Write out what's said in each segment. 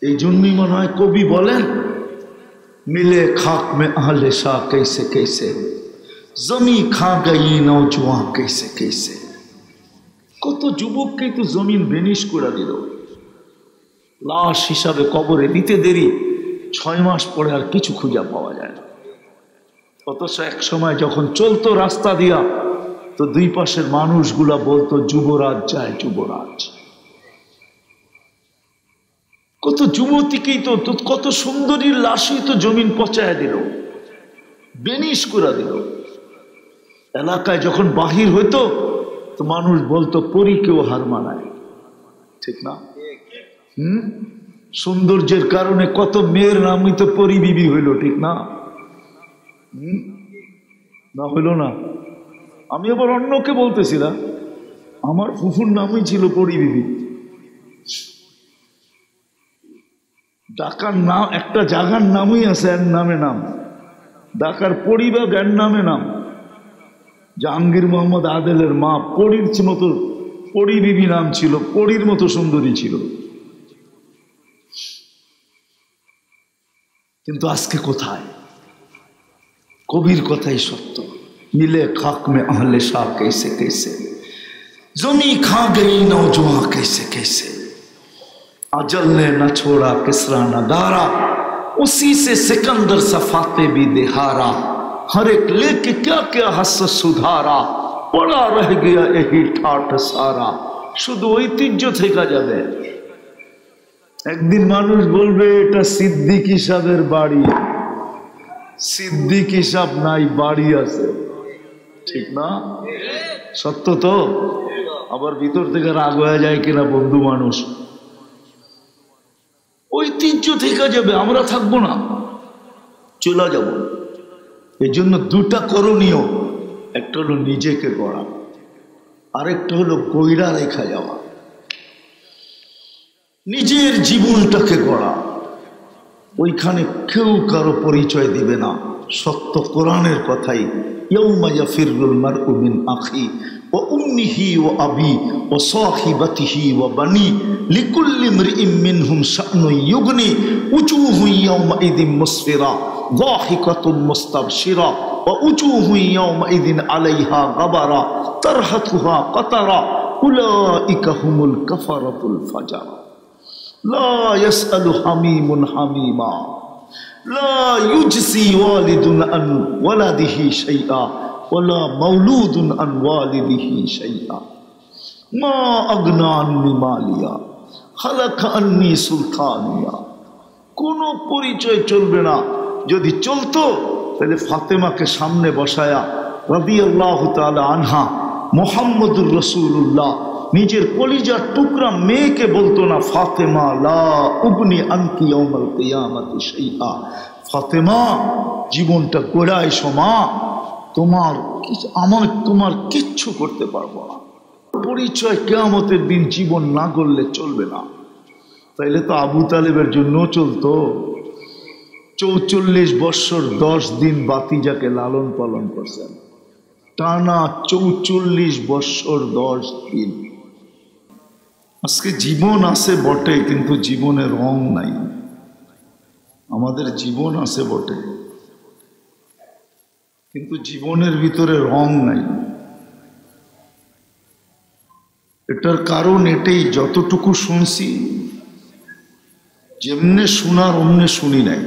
এই জন্যই মনে হয় কবি বলেন, মিলে খাক মে আহলে শাহ कैसे कैसे জমি খা গই নৌজওয়ান कैसे कैसे। কত যুবককেই তো জমিন ভেনিশ করে দিল, লাশ হিসাবে কবরে দিতে দেরি, 6 মাস পরে আর কিছু খুঁজে পাওয়া যায় না। অথচ এক সময় যখন চলতো রাস্তা দিয়া, তো দুই পাশের মানুষগুলা বলতো যুবরাজ যায় যুবরাজ। কত যুবতীকেই তো, কত সুন্দরীর লাশই তো জমিন পচায় দিল, বেনিশ করে দিল। এলাকায় যখন বাহির হইতো তো মানুষ বলতো পরীকেও হার মানায়, ঠিক না? সৌন্দর্যের কারণে কত মেয়ের নামই তো পরী বিবি হইল, ঠিক না? না হইল না? আমি আবার অন্যকে বলতেছিলাম, আমার ফুফুর নামই ছিল পরী বিবি। ঢাকার নাম, একটা জায়গার নামই আছে এর নামে নাম, ঢাকার পরিবার এর নামে নাম। জাহাঙ্গীর মোহাম্মদ আদেলের মা পরীর মতো, পরী বিবি নাম ছিল, পরীর মতো সুন্দরী ছিল। কিন্তু আজকে কোথায়? কবির কথাই সত্য, মিলে খাক মে আহলে শাহ कैसे कैसे জমি खा गई नौजवान कैसे कैसे। अजल ने न छोड़ा किसरा न गारा, उसी से सिकंदर सफाते भी दिहारा। हर एक लेके क्या क्या हस सुधारा, पड़ा रह गया यही ठाठ सारा। শুধু ঐতিহ্য থেকে যাবে। একদিন মানুষ বলবে এটা সিদ্দিকী সাহেবের বাড়ি, সিদ্দিকী সাহেব নাই, বাড়ি আছে, ঠিক না? সত্য তো? আবার ভিতর থেকে রাগ হয়ে যায় কিনা বন্ধু মানুষ। ঐতিহ্য থেকে যাবে, আমরা থাকবো না, চলে যাব। এই জন্য দুটা করণীয়, একটা হলো নিজেকে গড়া, আরেকটা হলো গইরা রেখা যাওয়া। নিজের জীবনটাকে গড়া, ওইখানে কেউ কারো পরিচয় দিবে না। সত্য কোরআনের কথাই, ইয়াউমা ইয়াফিরুল মারউ মিন আখি ওয়া উম্মিহি ওয়া আবি ওয়া সাহিবাতিহি ওয়া বানি লিকুল্লি ইমরিইম মিনহুম শা'নুন ইউগনি উজুহুন ইয়াউমাইযিন মুসফিরা যাহিকাতুন মুস্তাবশিরা ওয়া উজুহুন ইয়াউমাইযিন আলাইহা গাবারা তারহাতুহা কাতারা উলাইকা হুমুল কাফারাতুল ফাজারা। লা ইয়াসআলু হামিমুন হামিমা লা ইউজসি ওয়ালিদুন আন ওয়ালাদিহি শাইআ ওয়ালা মাওলুদুন আন ওয়ালিদিহি শাইআ। মা আগনা আন্নি মালিয়া হালাকা আন্নি সুলতানিয়া। কোনো পরিচয় চলবে না। যদি চলতো তাহলে ফাতেমাকে সামনে বসায়া রাদিয়াল্লাহু তাআলা আনহা, মুহাম্মদুর রাসূলুল্লাহ নিজের কলিজার টুকরা মেয়েকে বলতো না, ফাতেমা লা উগনি আনকি ইয়াউমাল কিয়ামাতি শাইআ। ফাতেমা, জীবনটা গোড়ায় সমা, তোমার কিচ্ছু করতে পারবো না। পরিচয় কিয়ামতের দিন জীবন না করলে চলবে না। তাইলে তো আবু তালেবের জন্য চলতো। 44 বৎসর 10 দিন বাতিজাকে লালন পালন করছেন, টানা 44 বৎসর 10 দিন। আজকে জীবন আছে বটে, কিন্তু জীবনে রং নাই। আমাদের জীবন আছে বটে, কিন্তু জীবনের ভিতরে রং নাই। এটার কারণ এটাই, যতটুকু শুনছি, যেমনে শোনার অমনে শুনি নাই,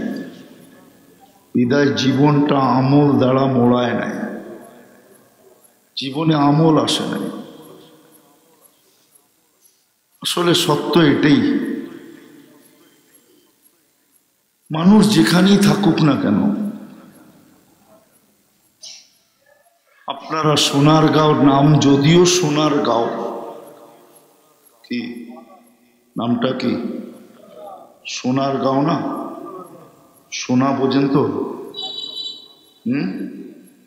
বিদায় জীবনটা আমল দ্বারা মোড়ায় নাই, জীবনে আমল আসে নাই। আসলে সত্য এটাই। মানুষ যেখানেই থাকুক না কেন, আপনারা সোনারগাঁও নাম, যদিও সোনারগাঁও, কি নামটা কি? সোনারগাঁও না? সোনা বোঝেন তো?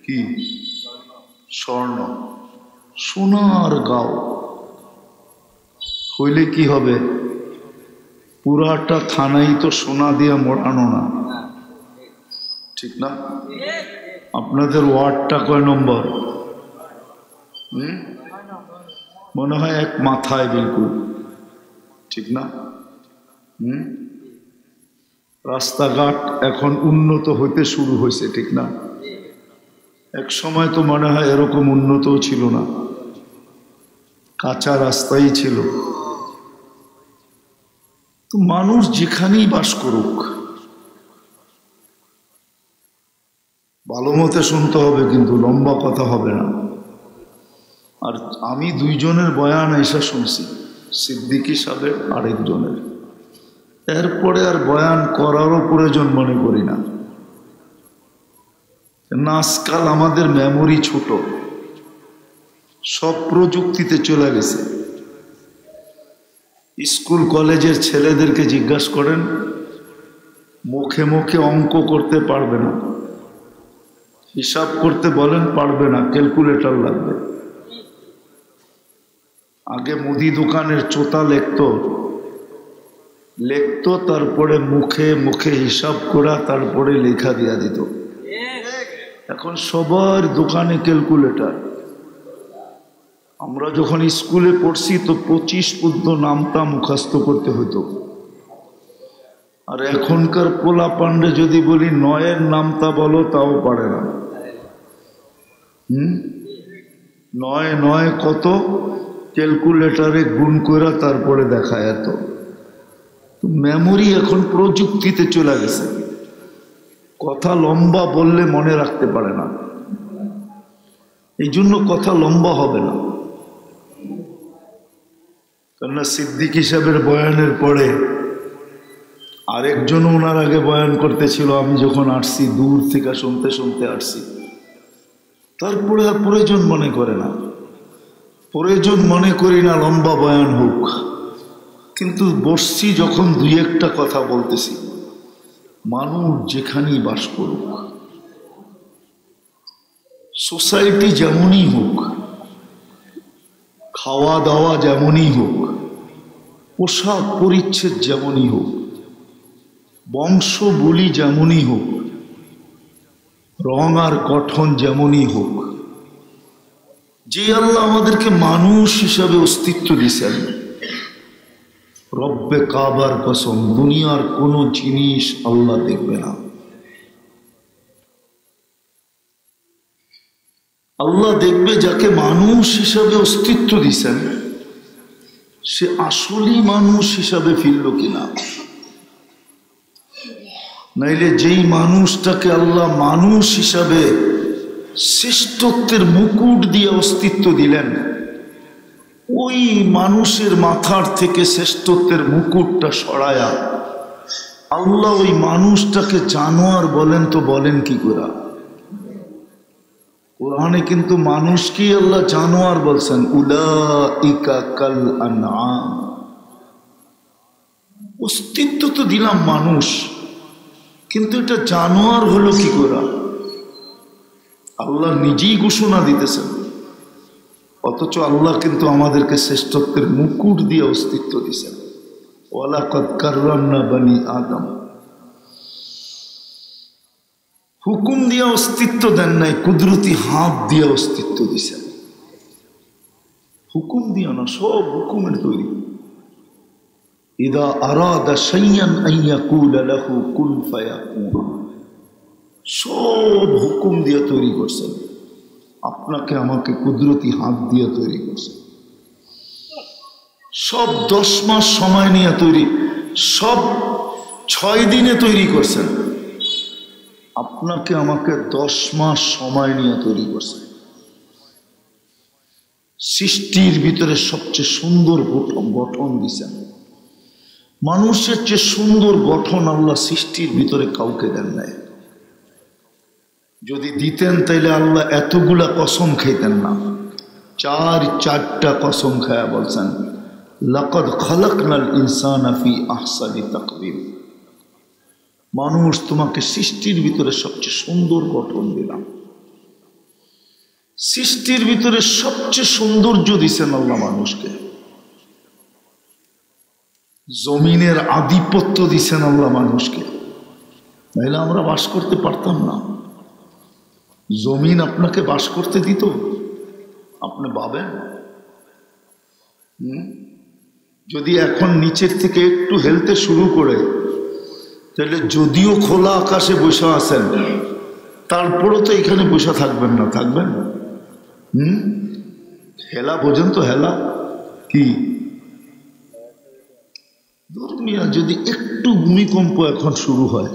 কি স্বর্ণ? সোনারগাঁও হইলে কি হবে? পুরাটা থানাই তো সোনা দিয়ে মোড়ানো না, ঠিক না? আপনাদের ওয়ার্ডটা কয় নম্বর? মনে হয় এক মাথায়, বিলকুল ঠিক না? রাস্তাঘাট এখন উন্নত হতে শুরু হয়েছে, ঠিক না? এক সময় তো মনে হয় এরকম উন্নতও ছিল না, কাঁচা রাস্তাই ছিল। তো মানুষ যেখানেই বাস করুক ভালো মতে শুনতে হবে, কিন্তু লম্বা কথা হবে না। আর আমি দুইজনের বয়ান এসে শুনছি, সিদ্দিকী সাহেবের আরেকজনের, এরপরে আর বয়ান করারও প্রয়োজন মনে করি না। আজকাল আমাদের মেমোরি ছোট, সব প্রযুক্তিতে চলে গেছে। স্কুল কলেজের ছেলেদেরকে জিজ্ঞাসা করেন, মুখে মুখে অঙ্ক করতে পারবে না, হিসাব করতে বলেন পারবে না, ক্যালকুলেটর লাগবে। আগে মুদি দোকানের চোতা লিখতো, তারপরে মুখে মুখে হিসাব করা, তারপরে লেখা দিয়া দিত। এখন সবার দোকানে ক্যালকুলেটর। আমরা যখন স্কুলে পড়ছি তো 25 পদ্য নামতা মুখস্থ করতে হতো, আর এখনকার পোলা পান্ডে যদি বলি 9-এর নামতা বলো তাও পারে না। 9 কত, ক্যালকুলেটরে গুণ করে তারপরে দেখায় এত। মেমোরি এখন প্রযুক্তিতে চলে গেছে, কথা লম্বা বললে মনে রাখতে পারে না, এই জন্য কথা লম্বা হবে না। কেননা সিদ্দিকী সাহেবের বয়ানের পরে আরেকজন ওনার আগে বয়ান করতেছিল, আমি যখন আসছি দূর থেকে শুনতে শুনতে আসছি, তারপরে আর প্রয়োজন মনে করে না, প্রয়োজন মনে করি না লম্বা বয়ান হোক, কিন্তু বসছি যখন দুই একটা কথা বলতেছি। মানুষ যেখানেই বাস করুক, সোসাইটি যেমনই হোক, খাওয়া দাওয়া যেমনই হোক, পোশাক পরিচ্ছেদ যেমনই হোক, বংশ বলি যেমনই হোক, রং আর গঠন যেমনই হোক, যে আল্লাহ আমাদেরকে মানুষ হিসাবে অস্তিত্ব দিয়েছেন, রব্বে কাবার কসম দুনিয়ার কোনো জিনিস আল্লাহ দেখবে না। আল্লাহ দেখবে যাকে মানুষ হিসাবে অস্তিত্ব দিয়েছেন সে আসলেই মানুষ হিসাবে ফিরল কিনা। নাইলে যেই মানুষটাকে আল্লাহ মানুষ হিসাবে শ্রেষ্ঠত্বের মুকুট দিয়ে অস্তিত্ব দিলেন, ওই মানুষের মাথার থেকে শ্রেষ্ঠত্বের মুকুটটা সরায়া আল্লাহ ওই মানুষটাকে জানোয়ার বলেন, তো বলেন কি করে? কোরআনে কিন্তু মানুষকেই আল্লাহ জানোয়ার বলছেন, উলাইকা কাল আনআম। অস্তিত্ব তো দিলাম মানুষ, কিন্তু এটা জানোয়ার হলো কি করে? আল্লাহ নিজেই ঘোষণা দিতেছেন, অথচ আল্লাহ কিন্তু আমাদেরকে শ্রেষ্ঠত্বের মুকুট দিয়ে অস্তিত্ব দিয়েছেন। ওয়ালাকাদ কাররামনা বানি আদম। হুকুম দিয়ে অস্তিত্ব দেন নাই, কুদরতি হাত দিয়ে অস্তিত্ব দিয়েছেন। হুকুম দিয়ে না, সব হুকুমের তৈরি। ইদা আরাদা শাইয়ান আন ইয়াকুলা লাহু কুন ফায়াকুন, সব হুকুম দিয়ে তৈরি করছেন। আপনাকে আমাকে কুদরতি হাত দিয়ে তৈরি করছেন। সব 10 মাস সময় নিয়ে তৈরি, সব 6 দিনে তৈরি করছেন। আপনাকে আমাকে 10 মাস সময় নিয়ে তৈরি করছেন। সৃষ্টির ভিতরে সবচেয়ে সুন্দর গঠন দিয়েছেন। মানুষের চেয়ে সুন্দর গঠন আল্লাহ সৃষ্টির ভিতরে কাউকে দেন নাই। যদি দিতেন তাইলে আল্লাহ এতগুলা কসম খাইতেন না। 4টা কসম খায়া বলছেন, লাকাদ খালাকনাল ইনসানা ফি আহসানি তাকওয়িম। মানুষ, তোমাকে সৃষ্টির ভিতরে সবচেয়ে সুন্দর গঠন দিলাম। সৃষ্টির ভিতরে সবচেয়ে সৌন্দর্য দিছেন আল্লাহ মানুষকে। জমিনের আধিপত্য দিছেন আল্লাহ মানুষকে, নাহলে আমরা বাস করতে পারতাম না। জমিন আপনাকে বাস করতে দিত? আপনি ভাবেন, যদি এখন নিচের থেকে একটু হেলতে শুরু করে তাহলে যদিও খোলা আকাশে বসে আছেন, তারপরও তো এখানে বসে থাকবেন না, থাকবেন? হেলা বোঝেন তো? হেলা কি? ধর্মিয়া যদি একটু ভূমিকম্প এখন শুরু হয়,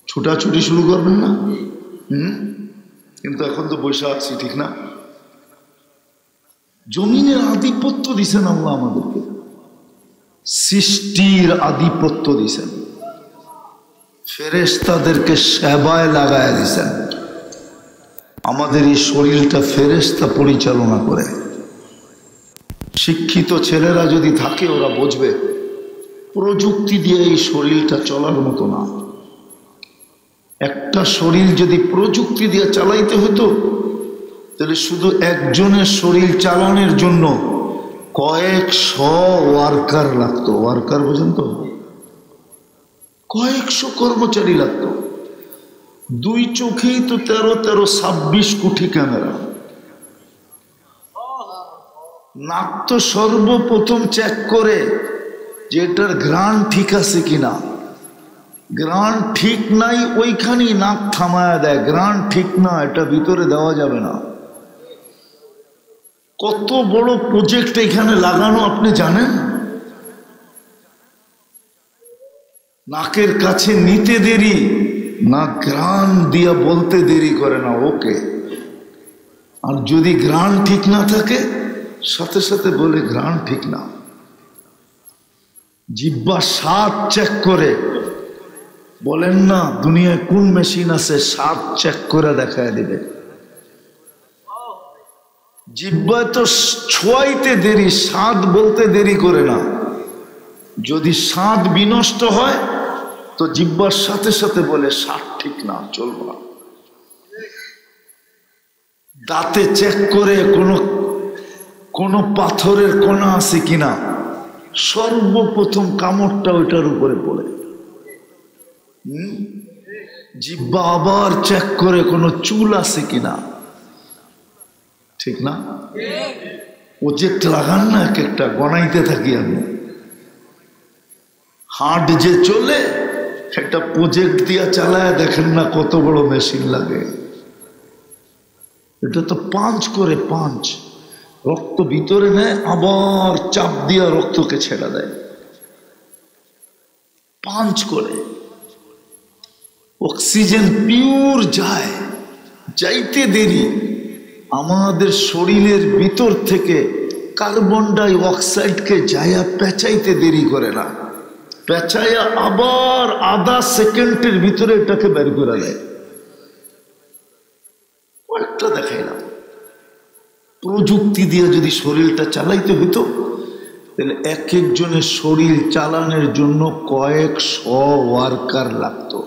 ছুটাছুটি শুরু করবেন না? কিন্তু এখন তো বসে আছি, ঠিক না? জমিনের আধিপত্য দিছেন আল্লাহ আমাদেরকে, সৃষ্টির আধিপত্য দিছেন, ফেরেশতাদেরকে সেবায় লাগায় দিছেন। আমাদের এই শরীরটা ফেরেশতা পরিচালনা করে। শিক্ষিত ছেলেরা যদি থাকে ওরা বুঝবে প্রযুক্তি দিয়ে এই শরীরটা চলার মতো না। একটা শরীর যদি প্রযুক্তি দিয়ে চালাইতে হতো তাহলে শুধু একজনের শরীর চালানোর জন্য কয়েকশো ওয়ার্কার লাগতো। ওয়ার্কার বোঝেন তো? কয়েকশো কর্মচারী লাগতো। দুই চোখেই তো 13-26 কোটি ক্যামেরা। নাক তো সর্বপ্রথম চেক করে যে এটার ঘ্রাণ ঠিক আছে কিনা। ঘ্রাণ ঠিক নাই ওইখানেই নাক থামায়া দেয়, ঘ্রাণ ঠিক না, এটা ভিতরে দেওয়া যাবে না। কত বড় প্রজেক্ট এখানে লাগানো আপনি জানেন? নাকের কাছে নিতে দেরি না, ঘ্রাণ দিয়া বলতে দেরি করে না ওকে। আর যদি ঘ্রাণ ঠিক না থাকে সাথে সাথে বলে ঘ্রাণ ঠিক না। জিহ্বা স্বাদ চেক করে, বলেন না দুনিয়ায় কোন মেশিন আছে স্বাদ চেক করে দেখায় দিবে। জিহ্বা তো ছোঁয়াইতে দেরি, স্বাদ বলতে দেরি করে না। যদি স্বাদ বিনষ্ট হয় তো জিহ্বার সাথে সাথে বলে স্বাদ ঠিক না, চলবে না। দাঁতে চেক করে কোনো পাথরের কণা আছে কিনা, সর্বপ্রথম কামড়টা ওইটার উপরে পড়ে। জিহ্বা আবার চেক করে কোনো চুল আছে কিনা, ঠিক না? প্রজেক্ট লাগান না, এক একটা গণাইতে থাকি আমি। হাট যে চলে একটা প্রজেক্ট দিয়া চালায়, দেখেন না কত বড় মেশিন লাগে। এটা তো পাঞ্চ করে, পাঞ্চ রক্ত ভিতরে নেয় আবার চাপ দিয়া রক্তকে ছেড়ে দেয়, পাঞ্চ করে। অক্সিজেন পিওর যায়, যাইতে দেরি। আমাদের শরীরের ভিতর থেকে কার্বন ডাই অক্সাইডকে যাইয়া পেঁচাইতে দেরি করে না, পেঁচাইয়া আবার আধা সেকেন্ডের ভিতরে এটাকে বের করে দেয়। কয়েকটা দেখাইলাম। প্রযুক্তি দিয়ে যদি শরীরটা চালাইতে হতো তাহলে এক একজনের শরীর চালানোর জন্য কয়েকশো ওয়ার্কার লাগতো।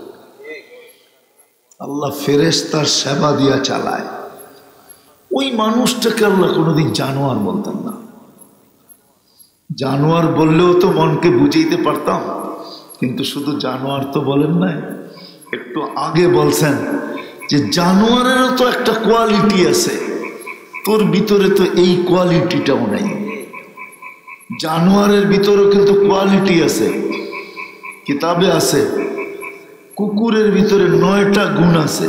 আল্লাহ ফেরেশতার সেবা দিয়া চালায়। ওই মানুষটাকে আল্লাহ কোনোদিন জানোয়ার বলতেন না। জানোয়ার বললেও তো মনকে বুঝাইতে পারতাম, কিন্তু শুধু জানোয়ার তো বলেন নাই, একটু আগে বলছেন যে জানোয়ারেরও তো একটা কোয়ালিটি আছে, তোর ভিতরে তো এই কোয়ালিটিটাও নাই। জানোয়ারের ভিতরেও কিন্তু কোয়ালিটি আছে, কিতাবে আছে। কুকুরের ভিতরে 9টা গুণ আছে,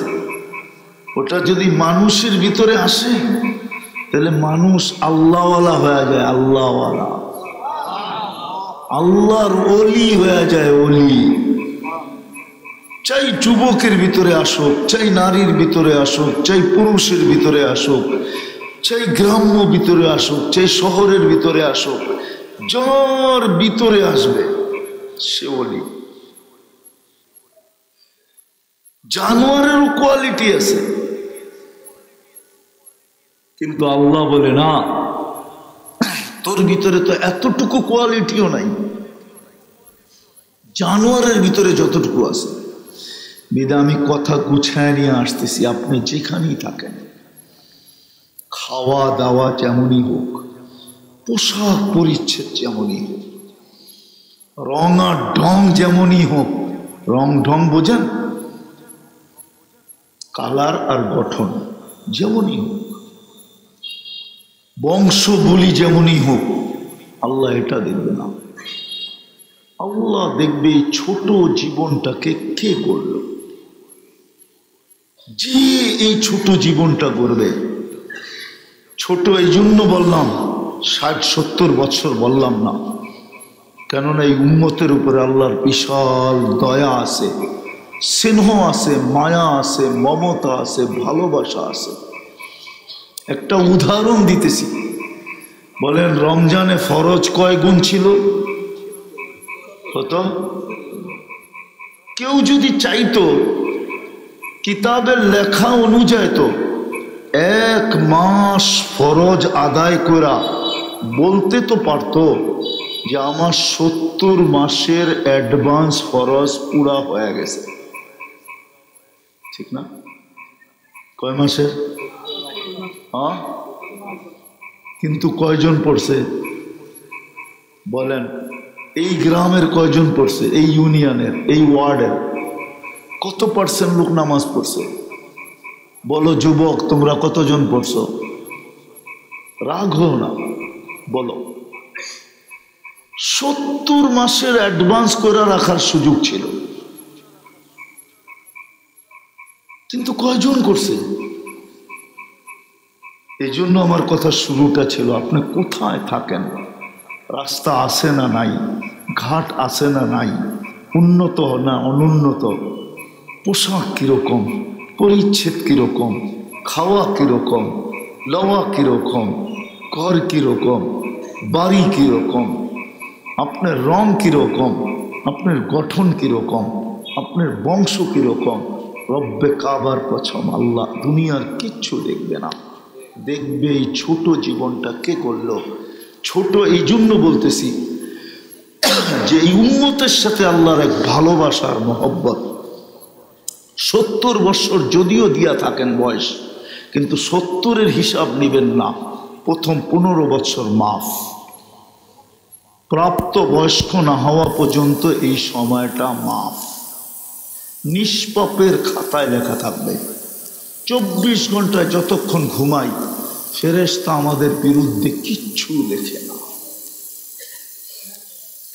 ওটা যদি মানুষের ভিতরে আসে তাহলে মানুষ আল্লাহওয়ালা হয়ে যায়, আল্লাহওয়ালা, আল্লাহর ওলি হয়ে যায়, ওলি। চাই যুবকের ভিতরে আসুক, চাই নারীর ভিতরে আসুক, চাই পুরুষের ভিতরে আসুক, চাই গ্রাম্য ভিতরে আসুক, চাই শহরের ভিতরে আসুক, যার ভিতরে আসবে সে ওলি। জানোয়ারেরও কোয়ালিটি আছে, কিন্তু আল্লাহ বলে না, তোর ভিতরে তো এতটুকু কোয়ালিটিও নাই, জানোয়ারের ভিতরে যতটুকু আছে। বিদা আমি কথা গুছায় নিয়ে আসতেছি, আপনি যেখানেই থাকেন, খাওয়া দাওয়া যেমনই হোক, পোশাক পরিচ্ছদ যেমনই হোক, রং আর ঢং যেমনই হোক, রং ঢং বোঝেন, কালার আর গঠন যেমনই হোক, বংশ বলি যেমনই হোক, আল্লাহ এটা দেখবে না। আল্লাহ দেখবে এই ছোট জীবনটাকে কে করলো, যে এই ছোট জীবনটা করবে। ছোট এই জন্য বললাম, 60-70 বছর বললাম না, কেননা এই উম্মতের উপরে আল্লাহর বিশাল দয়া আছে, স্নেহ আছে, মায়া আছে, মমতা আছে, ভালোবাসা আছে। একটা উদাহরণ দিতেছি, বলেন রমজানে ফরজ কয় গুণ ছিল? কত? কেউ যদি চাইতো কিতাবের লেখা অনুযায়ী তো 1 মাস ফরজ আদায় করা বলতে তো পারতো যে আমার 70 মাসের অ্যাডভান্স ফরজ পুরা হয়ে গেছে, ঠিক না? কয় মাসের? হ্যাঁ, কিন্তু কয়জন পড়ছে বলেন? এই গ্রামের কয়জন পড়ছে? এই ইউনিয়নের, এই ওয়ার্ডের কত পার্সেন্ট লোক নামাজ পড়ছে? বলো যুবক, তোমরা কতজন পড়ছো? রাগ হও না, বলো। 70 মাসের অ্যাডভান্স করে রাখার সুযোগ ছিল, কিন্তু কয়জন করছে? এই জন্য আমার কথা শুরুটা ছিল, আপনি কোথায় থাকেন? রাস্তা আছে না নাই? ঘাট আছে না নাই? উন্নত না অনুন্নত? পোশাক কিরকম? পরিচ্ছেদ কিরকম? খাওয়া কিরকম? লওয়া কিরকম? ঘর কিরকম? বাড়ি কিরকম? আপনার রং কিরকম? আপনার গঠন কিরকম? আপনার বংশ কিরকম? রব্বে কাবার কসম, আল্লাহ দুনিয়ার কিচ্ছু দেখবে না, দেখবে এই ছোট জীবনটা কে করলো। ছোট এই জন্য বলতেছি যে এই উম্মতের সাথে আল্লাহর এক ভালোবাসার মহব্বত। 70 বছর যদিও দিয়া থাকেন বয়স, কিন্তু 70-এর হিসাব নিবেন না, প্রথম 15 বছর মাফ। প্রাপ্ত বয়স্ক না হওয়া পর্যন্ত এই সময়টা মাফ, নিষ্পাপের খাতায় লেখা থাকবে। 24 ঘন্টায় যতক্ষণ ঘুমাই, ফেরেশতা আমাদের বিরুদ্ধে কিচ্ছু লেখে না,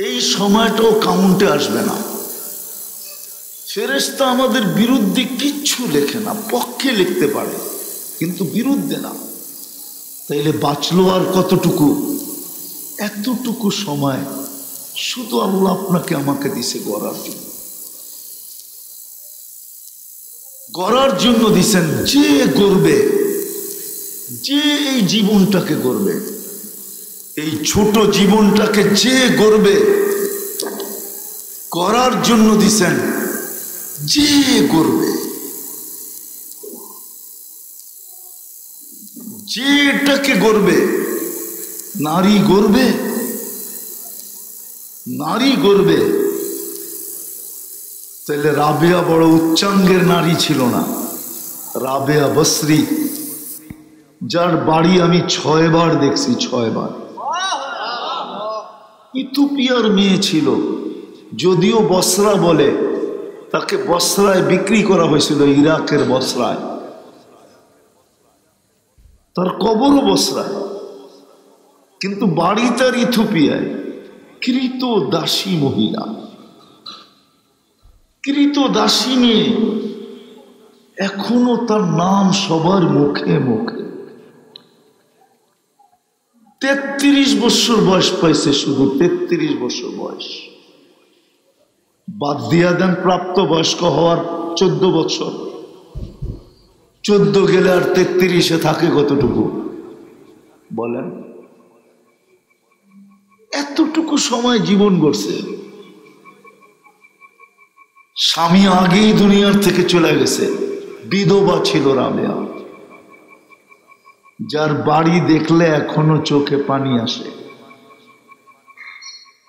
এই সময়টাও কাউন্টে আসবে না। ফেরেশতা আমাদের বিরুদ্ধে কিচ্ছু লেখে না, পক্ষে লিখতে পারে কিন্তু বিরুদ্ধে না। তাইলে বাঁচলো আর কতটুকু? এতটুকু সময় শুধু আল্লাহ আপনাকে আমাকে দিছে গড়ার জন্য, গড়ার জন্য দিছেন। যে গড়বে, যে এই জীবনটাকে গড়বে, এই ছোট জীবনটাকে যে গড়বে, করার জন্য দিছেন। যে গড়বে, যে এটাকে গড়বে, নারী গড়বে, নারী গড়বে। তাহলে রাবেয়া বড় উচ্চাঙ্গের নারী ছিল না? রাবেয়া বসরি, যার বাড়ি আমি 6 বার দেখছি, 6 বার। ইথিওপিয়ার মেয়ে ছিল, যদিও বসরা বলে, তাকে বসরায় বিক্রি করা হয়েছিল, ইরাকের বসরায়, তার কবরও বসরায়, কিন্তু বাড়ি তার ইথিওপিয়ায়। কৃত দাসী মহিলা, কৃত দাসী মেয়ে, এখনো তার নাম সবার মুখে মুখে। 33 বছর বয়স পাইছে, শুধু 33 বছর বয়স। বাদ দিয়া দেন প্রাপ্ত বয়স্ক হওয়ার 14 বছর, 14 গেলে আর 33-এ থাকে কতটুকু বলেন? এতটুকু সময় জীবন গড়ছে। স্বামী আগেই দুনিয়ার থেকে চলে গেছে, বিধবা ছিল রাবেয়া, যার বাড়ি দেখলে এখনো চোখে পানি আসে।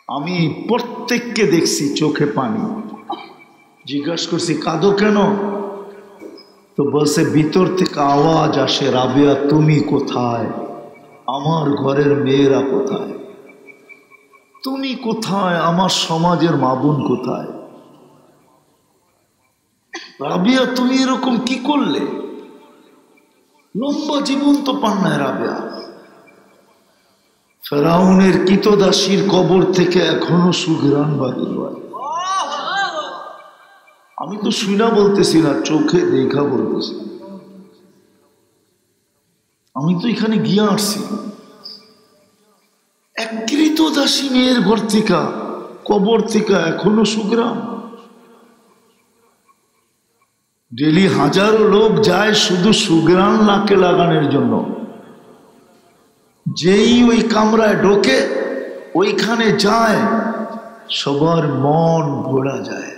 আমি প্রত্যেককে দেখছি চোখে পানি। জিজ্ঞাসা করছি কাঁদো কেন? তো বলছে ভিতর থেকে আওয়াজ আসে, রাবেয়া তুমি কোথায়? আমার ঘরের মেয়েরা কোথায়? তুমি কোথায়? আমার সমাজের মা বোন কোথায়? রাবেয়া তুমি এরকম কি করলে? লম্বা জীবন তো পান নাই রাবেয়া। ফেরাউনের কৃতদাসীর কবর থেকে এখনো সুঘ্রাণ বাহির হয়। আমি তো শুনা বলতেছি না, চোখে দেখা বলতেছি। আমি তো এখানে গিয়ে আসছি, এক কৃতদাসী মেয়ের ঘর থেকে, কবর থেকে এখনো সুঘ্রাণ। ডেলি হাজারো লোক যায় শুধু সুঘ্রাণ নাকে লাগানোর জন্য। যেই ওই কামরায় ঢোকে, ওইখানে যায়, সবার মন ভোলা যায়।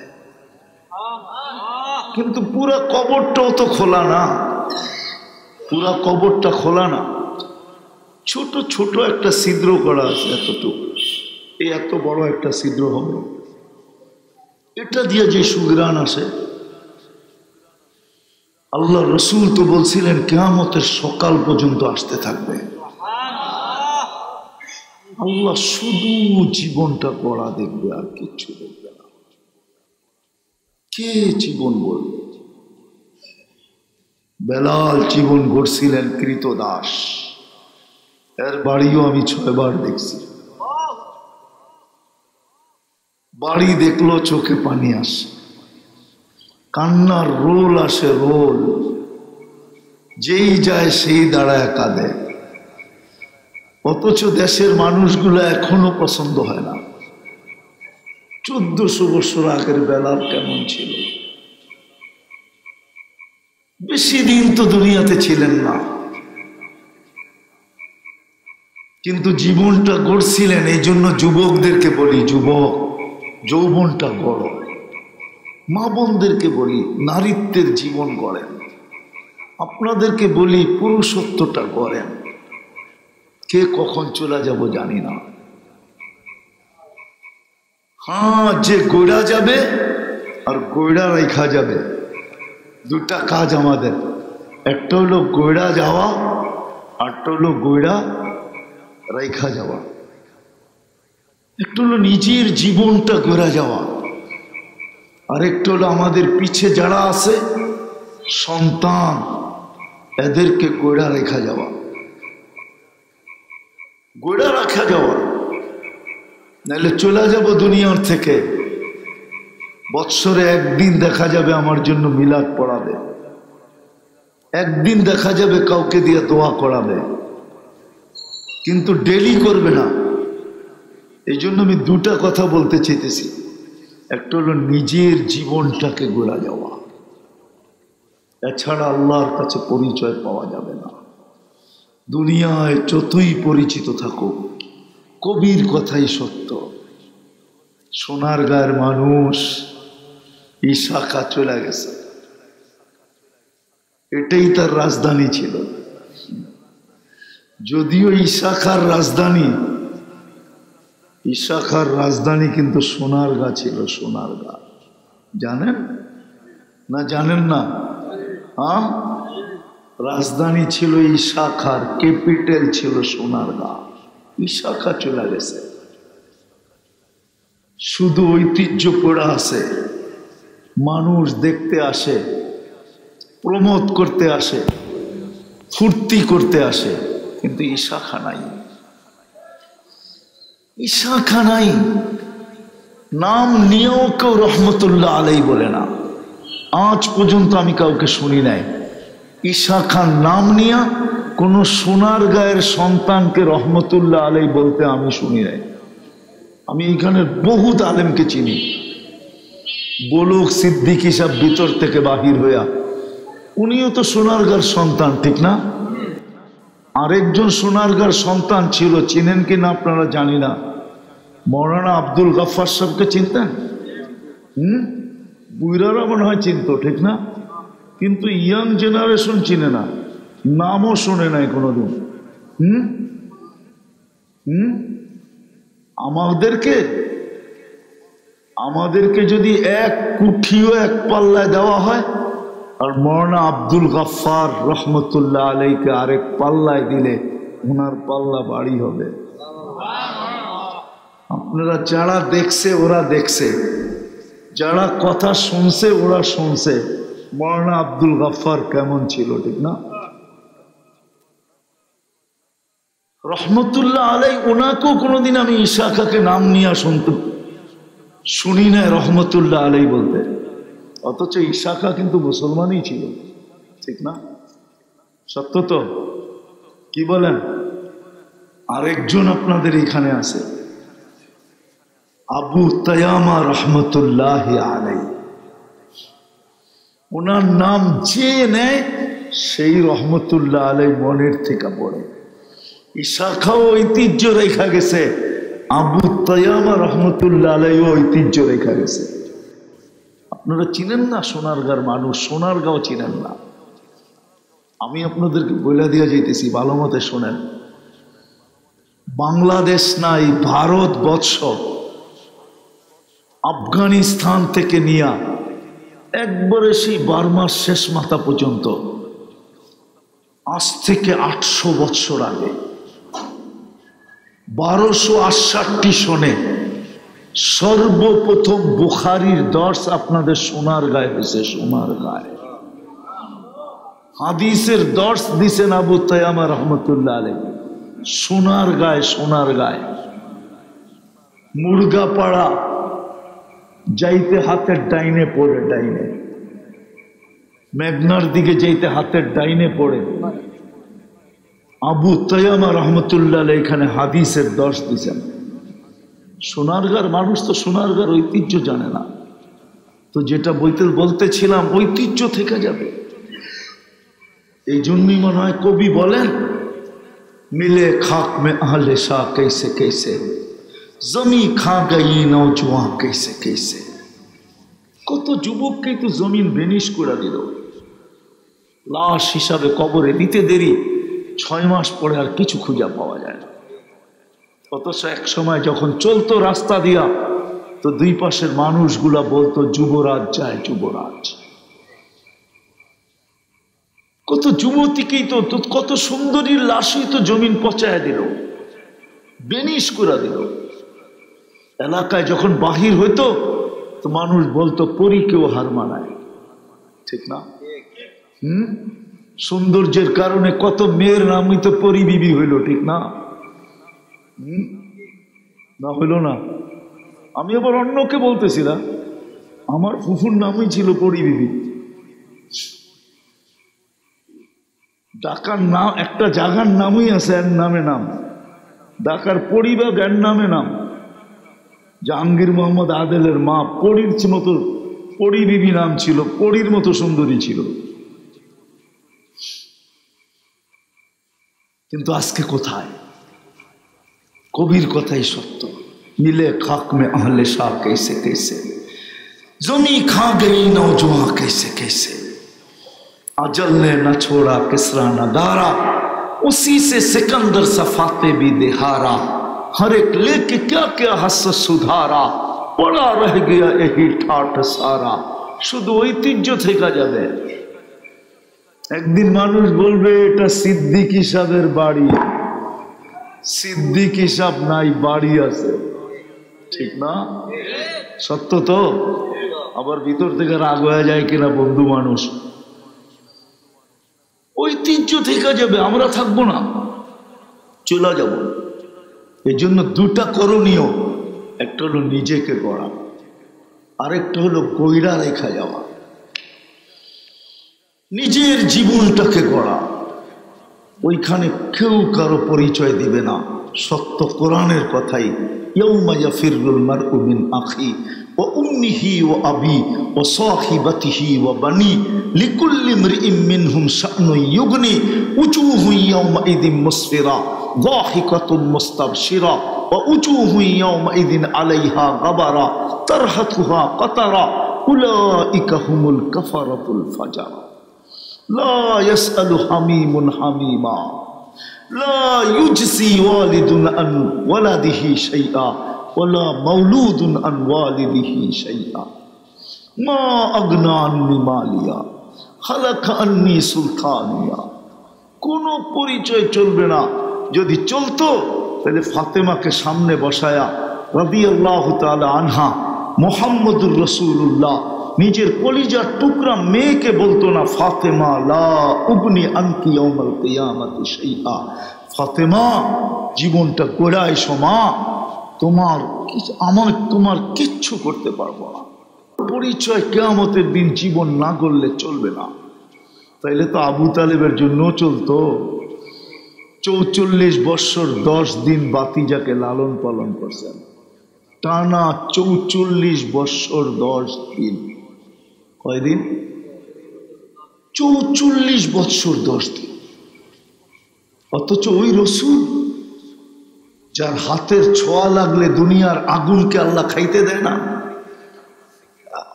কিন্তু পুরা কবরটাও তো খোলা না, পুরা কবরটা খোলা না, ছোট ছোট একটা ছিদ্র করা আছে, এতটুকু, এই এত বড় একটা ছিদ্র হবে, এটা দিয়ে যে সুঘ্রাণ আসে। আল্লাহ রসুল তো বলছিলেন কিয়ামতের সকাল পর্যন্ত আসতে থাকবে। আল্লাহ শুধু জীবনটা গড়া দেখবে, আর কিচ্ছু দেখবে না। কে জীবন গড়বে? বেলাল জীবন গড়ছিলেন কৃতদাস। এর বাড়িও আমি 6 বার দেখছি। বাড়ি দেখলো চোখে পানি আসে, কান্নার রোল আসে, রোল। যেই যায় সেই দাঁড়ায় কাঁদে। অথচ দেশের মানুষগুলো এখনো পছন্দ হয় না। 1400 বছর আগের বেলাল কেমন ছিল? বেশি দিন তো দুনিয়াতে ছিলেন না, কিন্তু জীবনটা গড়ছিলেন। এই জন্য যুবকদেরকে বলি, যুবক, যৌবনটা গড়। মা বোনদেরকে বলি, নারীত্বের জীবন গড়েন। আপনাদেরকে বলি, পুরুষত্বটা গড়েন। কে কখন চলে যাব জানি না। হ্যাঁ, যে গড়া যাবে আর গড়া রেখা যাবে, দুটা কাজ আমাদের। একটা হলো গড়া যাওয়া, আরটা হলো গড়া রেখা যাওয়া। একটা হলো নিজের জীবনটা গড়া যাওয়া, আরেকটা হলো আমাদের পিছে যারা আছে সন্তান, এদেরকে গড়া রেখা যাওয়া। গড়া রাখা যাওয়া, নাহলে চলে যাব দুনিয়ার থেকে। বৎসরে একদিন দেখা যাবে আমার জন্য মিলাদ পড়াবে, একদিন দেখা যাবে কাউকে দিয়ে দোয়া করাবে, কিন্তু ডেলি করবে না। এই জন্য আমি দুটা কথা বলতে চাইতেছি। একটা হলো নিজের জীবনটাকে গড়া যাওয়া, এছাড়া আল্লাহর কাছে পরিচয় পাওয়া যাবে না। দুনিয়ায় যতই পরিচিত থাকুক, কবির কথাই সত্য। সোনার গায়ের মানুষ ইশাখা চলে গেছে, এটাই তার রাজধানী ছিল। যদিও ইশাখার রাজধানী কিন্তু সোনারগা ছিল। সোনারগা জানেন না? জানেন না? হ্যাঁ, রাজধানী ছিল ইশাখার, ক্যাপিটাল ছিল সোনারগা। ইশাখা চলে গেছে, শুধু ঐতিহ্য পড়া আছে। মানুষ দেখতে আসে, প্রমোদ করতে আসে, ফুর্তি করতে আসে, কিন্তু ইশাখা নাই। ইশাখা নাই। নাম নিয়েও কেউ রহমতুল্লাহ আলাই বলে না। আজ পর্যন্ত আমি কাউকে শুনি নাই ইশাখার নাম নিয়ে কোন সোনার গায়ের সন্তানকে রহমতুল্লাহ আলাই বলতে আমি শুনি নাই। আমি এখানে বহুত আলেমকে চিনি। বলুক সিদ্দিকী সাহেব ভিতর থেকে বাহির হইয়া, উনিও তো সোনারগাঁর সন্তান, ঠিক না? আরেকজন সোনারগাঁর সন্তান ছিল, চিনেন কিনা আপনারা জানি না, মৌলানা আব্দুল গফফার সাহেবকে চিনতেন? বুইরারা মনে হয় চিনত, ঠিক না? কিন্তু ইয়াং জেনারেশন চিনে না, নামও শুনে নাই কোনোদিন। আমাদেরকে যদি এক কুঠিও এক পাল্লায় দেওয়া হয়, আর মৌলানা আব্দুল গফফার রহমতুল্লাহ আলাইকে আরেক পাল্লায় দিলে ওনার পাল্লা বাড়ি হবে। আপনারা যারা দেখছে ওরা দেখছে, যারা কথা শুনছে ওরা শুনছে মৌলানা আব্দুল গফফার কেমন ছিল, ঠিক না? রহমতুল্লাহ আলাই, ওনাকেও কোনোদিন আমি ইসাকাকে নাম নিয়ে শুনি না রহমতুল্লাহ আলাই বলতে, অথচ ইসাকা কিন্তু মুসলমানই ছিল, ঠিক না? সত্য তো? কি বলেন? আরেকজন আপনাদের এখানে আছে, আবু তায়ামা রহমতুল্লাহ আলাই। ওনার নাম যে নেয় সেই রহমতুল্লাহ আলাই মনের থেকে পড়ে। ইসাখাও ঐতিহ্য রেখা গেছে, আবু তায়ামা রহমতুল্লাহ আলাইও ঐতিহ্য রেখা গেছে। আপনারা চিনেন না সোনারগাঁর মানুষ, সোনারগাঁও চিনেন না। আমি আপনাদেরকে বলে দিয়ে যাইতেছি, ভালো মতে শোনেন। বাংলাদেশ নাই, ভারতবর্ষ আফগানিস্তান থেকে নিয়া একবারে সেই বার্মার শেষ মাথা পর্যন্ত আজ থেকে 800 বছর আগে 1268 সনে সর্বপ্রথম বুখারীর দর্স আপনাদের সোনারগাঁয়ে হয়েছে। সোনারগাঁয়ে হাদিসের দর্স দিছেন আবু তায়ামা রহমতুল্লাহ আলাইহি। সোনারগাঁয়ে, সোনারগাঁয়ে মুরগাপাড়া যাইতে হাতের ডাইনে পড়ে, ডাইনে মেঘনার দিকে যাইতে হাতের ডাইনে পড়ে আবু তায়ামা রহমতুল্লাহ আলাইহি এখানে হাদিসের দর্স দিছেন। সোনারগাঁর মানুষ তো সোনারগাঁর ঐতিহ্য জানে না, তো যেটা বলতেছিলাম ঐতিহ্য থেকে যাবে। এই জন্যই মনে হয় কবি বলেন, মিলে খাক মে আহলে শাহ कैसे कैसे জমি খা গই নওজওয়ান कैसे कैसे। কত যুবককে তো জমিন বেনিশ করে দিল, লাশ হিসাবে কবরে দিতে দেরি, 6 মাস পরে আর কিছু খুঁজে পাওয়া যায় না। অথচ এক সময় যখন চলতো রাস্তা দিয়া, তো দুই পাশের মানুষগুলা বলতো যুবরাজ যায়, যুবরাজ। কত যুবতীকেই তো, কত সুন্দরীর লাশই তো জমিন পচায় দিল, বেনিশ করে দিল। এলাকায় যখন বাহির হইতো তো মানুষ বলতো পরীকেও হার মানায়, ঠিক না? সৌন্দর্যের কারণে কত মেয়ের নামই তো পরী বিবি হইল, ঠিক না? না হইল না? আমি আবার অন্যকে বলতেছি না, আমার ফুফুর নামই ছিল পরী বিবি। ঢাকার নাম একটা জায়গার নামই আছে, এর নামে নাম ঢাকার পরিবার, এর নামে নাম। জাহাঙ্গীর মোহাম্মদ আদেলের মা পরীর মতো, পরী বিবি নাম ছিল, পরীর মতো সুন্দরী ছিল। কিন্তু আজকে কোথায়? কবির কথাই সত্য, মিলে খাক মে আহলে শাহ कैसे कैसे जमी खा गई नौजवान कैसे कैसे। अजल ने न छोड़ा किसरा न दारा, उसी से सिकंदर सफाते भी दिहारा। हर एक लेके क्या क्या हस सुधारा, पड़ा रह गया यही ठाठ सारा। শুধু ঐতিহ্য থেকে যাবে। একদিন মানুষ বলবে এটা সিদ্দিকী সাহেবের বাড়ি, সিদ্দিকী সাহেব নাই, বাড়ি আছে, ঠিক না? সত্য তো? আবার ভিতর থেকে রাগ হয়ে যায় কিনা বন্ধু মানুষ। ঐতিহ্য থেকে যাবে, আমরা থাকবো না, চলে যাব। এই জন্য দুটা করণীয়, একটা হলো নিজেকে গড়া, আরেকটা হলো গইরা রেখা যাওয়া। নিজের জীবনটাকে গড়া, ওইখানে কেউ কারো পরিচয় দিবে না। সত্য কোরআনের কথাই, ইয়াউমা ইয়াফিরুল মারউ মিন আখি ওয়া উম্মিহি ওয়া আবি ওয়া সাহিবাতিহি ওয়া বানি লিকুল্লি ইমরিইম মিনহুম শা'নুন ইউগনি উজুহুন ইয়াউমাইযিন মুসফিরা যাহিকাতুন মুস্তাবশিরা ওয়া উজুহুন ইয়াউমাইযিন আলাইহা গাবারা তারহাতুহা কাতারা উলাইকা হুমুল কাফারাতুল ফাজারা। লা ইয়াসআলু হামিমুন হামিমা লা ইউজসি ওয়ালিদুন আন ওয়ালাদিহি শাইআ ওয়ালা মাওলুদুন আন ওয়ালিদিহি শাইআ। মা আগনা আন্নি মালিয়া হালাকা আন্নি সুলতানিয়া। কোনো পরিচয় চলবে না। যদি চলতো তাহলে ফাতেমাকে সামনে বসায়া রাদিয়াল্লাহু তাআলা আনহা, মুহাম্মদুর রাসূলুল্লাহ নিজের কলিজার টুকরা মেয়েকে বলতো না, ফাতেমা লা উগনি আনকি ইয়াউমাল কিয়ামাতি শাইআ। ফাতেমা জীবনটা গোড়ায় সমা, তোমার কিচ্ছু করতে পারবো না। পরিচয় কিয়ামতের দিন জীবন না করলে চলবে না। তাইলে তো আবু তালেবের জন্য চলতো। 44 বৎসর 10 দিন বাতিজাকে লালন পালন করছেন, টানা 44 বৎসর 10 দিন। কয়দিন? 44 বৎসর 10 দিন। অথচ ওই রসুল যার হাতের ছোঁয়া লাগলে দুনিয়ার আগুনকে আল্লাহ খাইতে দেয় না।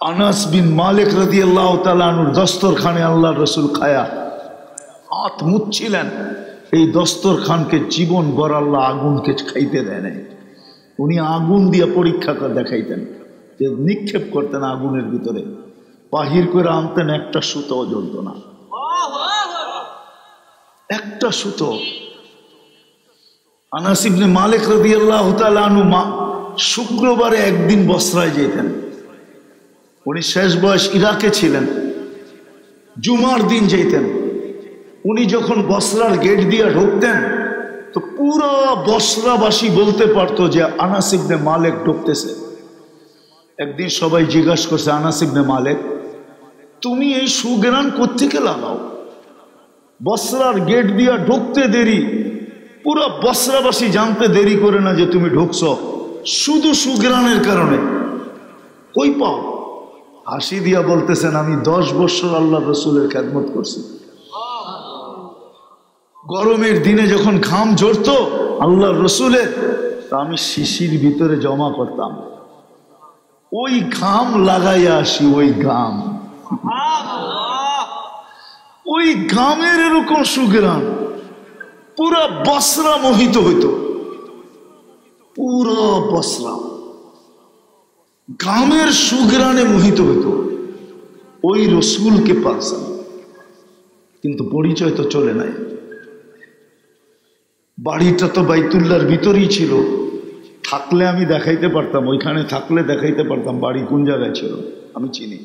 আনাস বিন মালিক রাদিয়াল্লাহু তাআলা আনহুর দস্তরখানে আল্লাহ রসুল খায়া হাত মুছছিলেন, এই দস্তরখানকে জীবন ভর আল্লাহ আগুনকে খাইতে দেয় নাই। উনি আগুন দিয়ে পরীক্ষা করে দেখাইতেন, যে নিক্ষেপ করতেন আগুনের ভিতরে, বাহির করে আনতেন, একটা সুতো জ্বলত না, একটা সুতো। আনাস ইবনে মালিক রাদিয়াল্লাহু তাআলা আনহু শুক্রবারে একদিন বসরায় যেতেন। উনি শেষ বয়স ইরাকে ছিলেন, জুমার দিন যেতেন। উনি যখন বসরার গেট দিয়ে ঢুকতেন তো পুরো বসরাবাসী বলতে পারতো যে আনাস ইবনে মালিক ঢুকতেছে। একদিন সবাই জিজ্ঞাসা করছে, আনাস ইবনে মালিক, তুমি এই সুগ্রাণ কোত্থেকে লাগাও? বসরার গেট দিয়ে ঢুকতে দেরি, পুরো বসরাবাসী জানতে দেরি করে না যে তুমি ঢুকছো, শুধু সুগ্রাণের কারণে। কই পাও? হাসি দিয়া বলতেছেন, আমি 10 বছর আল্লাহ রসুলের খেদমত করছি। গরমের দিনে যখন ঘাম ঝরতো আল্লাহ রসুলের, তা আমি শিশির ভিতরে জমা করতাম, ওই ঘাম লাগাইয়া আসি। ওই ঘাম, ওই ঘামের এরকম সুগ্রাণ, পুরা বসরা মোহিত হইত। পুরা বসরা ঘামের সুগ্রাণে মোহিত হইত। ওই রসুলকে পালছেন, কিন্তু পরিচয় তো চলে নাই। বাড়িটা তো বাইতুল্লাহর ভিতরেই ছিল, থাকলে আমি দেখাইতে পারতাম, ওইখানে থাকলে দেখাইতে পারতাম বাড়ি কোন জায়গায় ছিল, আমি চিনি।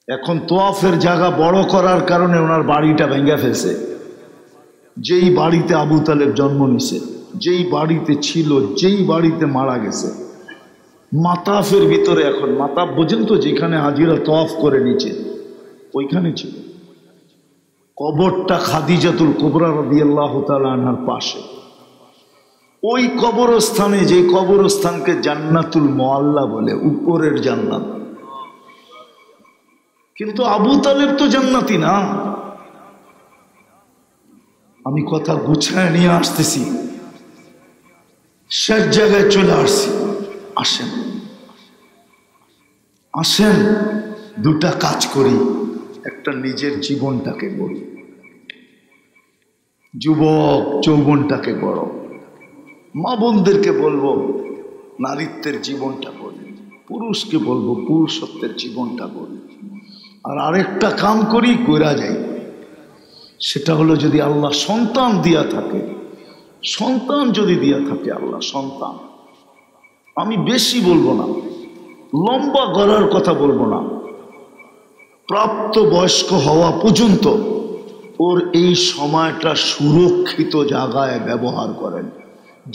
এখন তোয়াফের জায়গা বড় করার কারণে ওনার বাড়িটা ভেঙে ফেলছে। যেই বাড়িতে আবু তালেব জন্ম নিছে, যেই বাড়িতে ছিল, যেই বাড়িতে মারা গেছে, মাতাফের ভিতরে, এখন মাতাফ বোঝেন তো, যেখানে হাজিরা তোয়াফ করে নিচে, ওইখানে ছিল কবরটা খাদিজাতুল কুবরা রাদিয়াল্লাহু তাআলা আনহার পাশে। ওই কবরস্থানে, যে কবরস্থানকে জান্নাতুল মুআল্লা বলে, উপরের জান্নাত। কিন্তু আবু তালেব তো জান্নাতি না। আমি কথা গুছায় নিয়ে আসতেছি, শেষ জায়গায় চলে আসছি। আসেন আসেন, দুটা কাজ করি, একটা নিজের জীবনটাকে গড়ি, যুবক যৌবনটাকে গড়ো। মা বোনদেরকে বলবো নারীত্বের জীবনটা গড়ি, পুরুষকে বলবো পুরুষত্বের জীবনটা গড়ি। আর আরেকটা কাম করি, কইরা যাই, সেটা হলো যদি আল্লাহ সন্তান দিয়া থাকে, সন্তান যদি দিয়া থাকে আল্লাহ সন্তান, আমি বেশি বলবো না, লম্বা গড়ার কথা বলবো না, প্রাপ্ত বয়স্ক হওয়া পর্যন্ত ওর এই সময়টা সুরক্ষিত জায়গায় ব্যবহার করেন।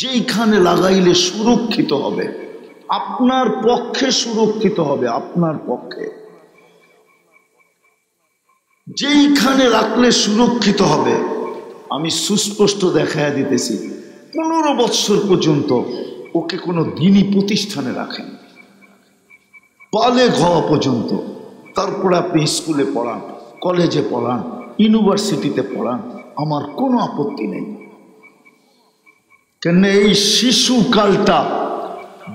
যেইখানে লাগাইলে সুরক্ষিত হবে, আপনার পক্ষে সুরক্ষিত হবে, আপনার পক্ষে যেইখানে রাখলে সুরক্ষিত হবে। আমি সুস্পষ্ট দেখাইয়া দিতেছি, 15 বৎসর পর্যন্ত ওকে কোনো দিনই প্রতিষ্ঠানে রাখেন, বালেগ হওয়া পর্যন্ত। তারপরে আপনি স্কুলে পড়ান, কলেজে পড়ান, ইউনিভার্সিটিতে পড়ান, আমার কোনো আপত্তি নেই। কেন এই শিশুকালটা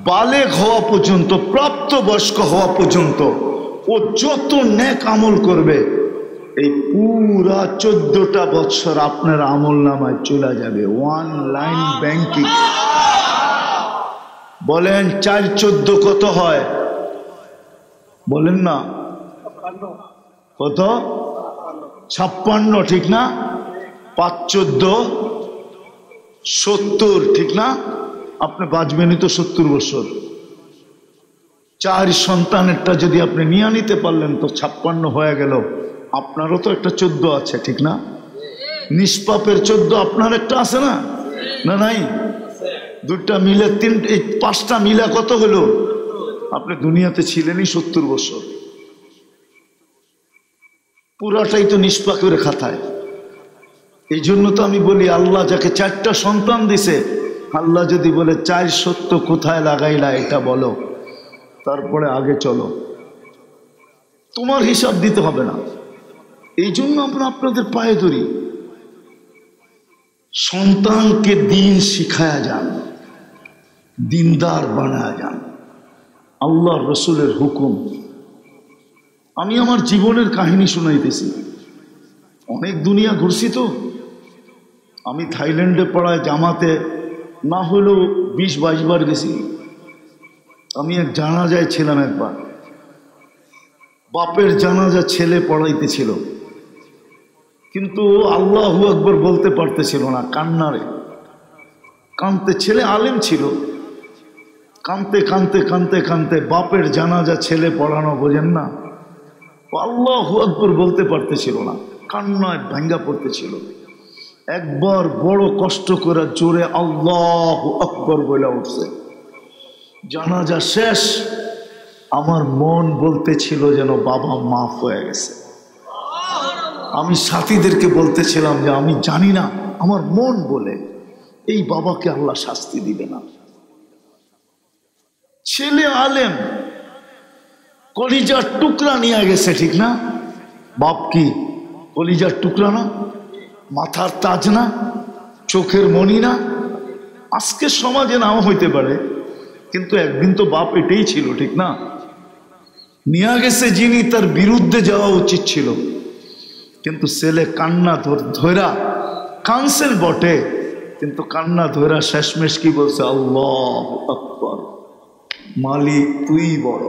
বালেগ হওয়া পর্যন্ত, প্রাপ্তবয়স্ক হওয়া পর্যন্ত ও যত নেক আমল করবে, এই পুরা 14টা বৎসর আপনার আমল নামায় চলে যাবে। Online banking. বলেন 4 14 কত হয়? বলেন না কত? 56, ঠিক না? 5 14 70, ঠিক না? আপনি বাঁচবেনই তো 70 বছর। 4 সন্তানেরটা যদি আপনি নিয়ে নিতে পারলেন তো 56 হয়ে গেল। আপনারও তো একটা 14 আছে, ঠিক না? নিষ্পাপের 14 আপনার একটা আছে না? না নাই? দুইটা মিলে 5টা মিলে কত হলো? আপনি দুনিয়াতে ছিলেনই 70 বছর, পুরাটাই তো নিষ্পাপের খাতায়। এই জন্য তো আমি বলি, আল্লাহ যাকে 4টা সন্তান দিছে, আল্লাহ যদি বলে 4 সত্য কোথায় লাগাইলা এটা বলো, তারপরে আগে চলো, তোমার হিসাব দিতে হবে না। এই জন্য আমরা আপনাদের পায়ে ধরি, সন্তানকে দিন শিখায়া যান, দিনদার বানায়া যান, আল্লাহ রসুলের হুকুম। আমি আমার জীবনের কাহিনী শুনাইতেছি, অনেক দুনিয়া ঘুরছি তো। আমি থাইল্যান্ডে পড়ায় জামাতে না হলেও 20-22 বার গেছি। আমি এক জানাজায় ছিলাম একবার, বাপের জানাজা ছেলে পড়াইতেছিল, কিন্তু আল্লাহু আকবার বলতে পারতেছিল না, কান্নারে কানতে, ছেলে আলেম ছিল, কানতে কানতে কানতে কানতে বাপের জানাজা ছেলে পড়ানো, বোঝেন না, আল্লাহু আকবার বলতে পারতেছিল না, কান্নায় ভাঙ্গা পড়তেছিল। একবার বড় কষ্ট করে জোরে আল্লাহু আকবার বলে উঠছে, জানাজা শেষ। আমার মন বলতেছিল যেন বাবা মাফ হয়ে গেছে। আমি সাথীদেরকে বলতেছিলাম যে আমি জানি না, আমার মন বলে এই বাবাকে আল্লাহ শাস্তি দিবে না। ছেলে আলেম, কলিজার টুকরা নিয়ে গেছে, ঠিক না? বাপ কি কলিজার টুকরা না? মাথার তাজ না? চোখের মণি না? আজকে সমাজে নাও হইতে পারে, কিন্তু একদিন তো বাপ এটাই ছিল, ঠিক না? নিয়ে গেছে যিনি, তার বিরুদ্ধে যাওয়া উচিত ছিল, কিন্তু ছেলে কান্না ধরা, কানসেন বটে, কিন্তু কান্না ধরা শেষমেশ কি বলছে? আল্লাহু আকবার, মালিক তুই বড়।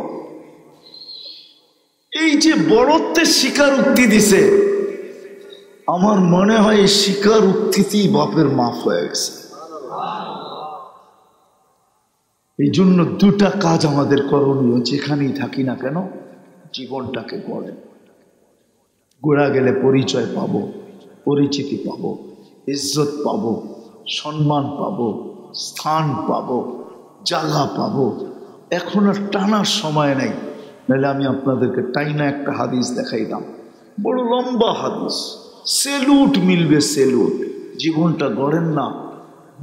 এই যে বড়ত্বের স্বীকারোক্তি দিছে, আমার মনে হয় এই স্বীকারোক্তিতেই বাপের মাফ হয়ে গেছে। এই জন্য 2টা কাজ আমাদের করণীয়, যেখানেই থাকি না কেন, জীবনটাকে গড়ে। গোড়া গেলে পরিচয় পাবো, পরিচিতি পাবো, ইজ্জত পাবো, সম্মান পাবো, স্থান পাবো, জায়গা পাবো। এখন আর টানার সময় নাই, নাহলে আমি আপনাদেরকে টাইনা একটা হাদিস দেখাইতাম, বড় লম্বা হাদিস, সেলুট মিলবে, সেলুট। জীবনটা গড়েন না।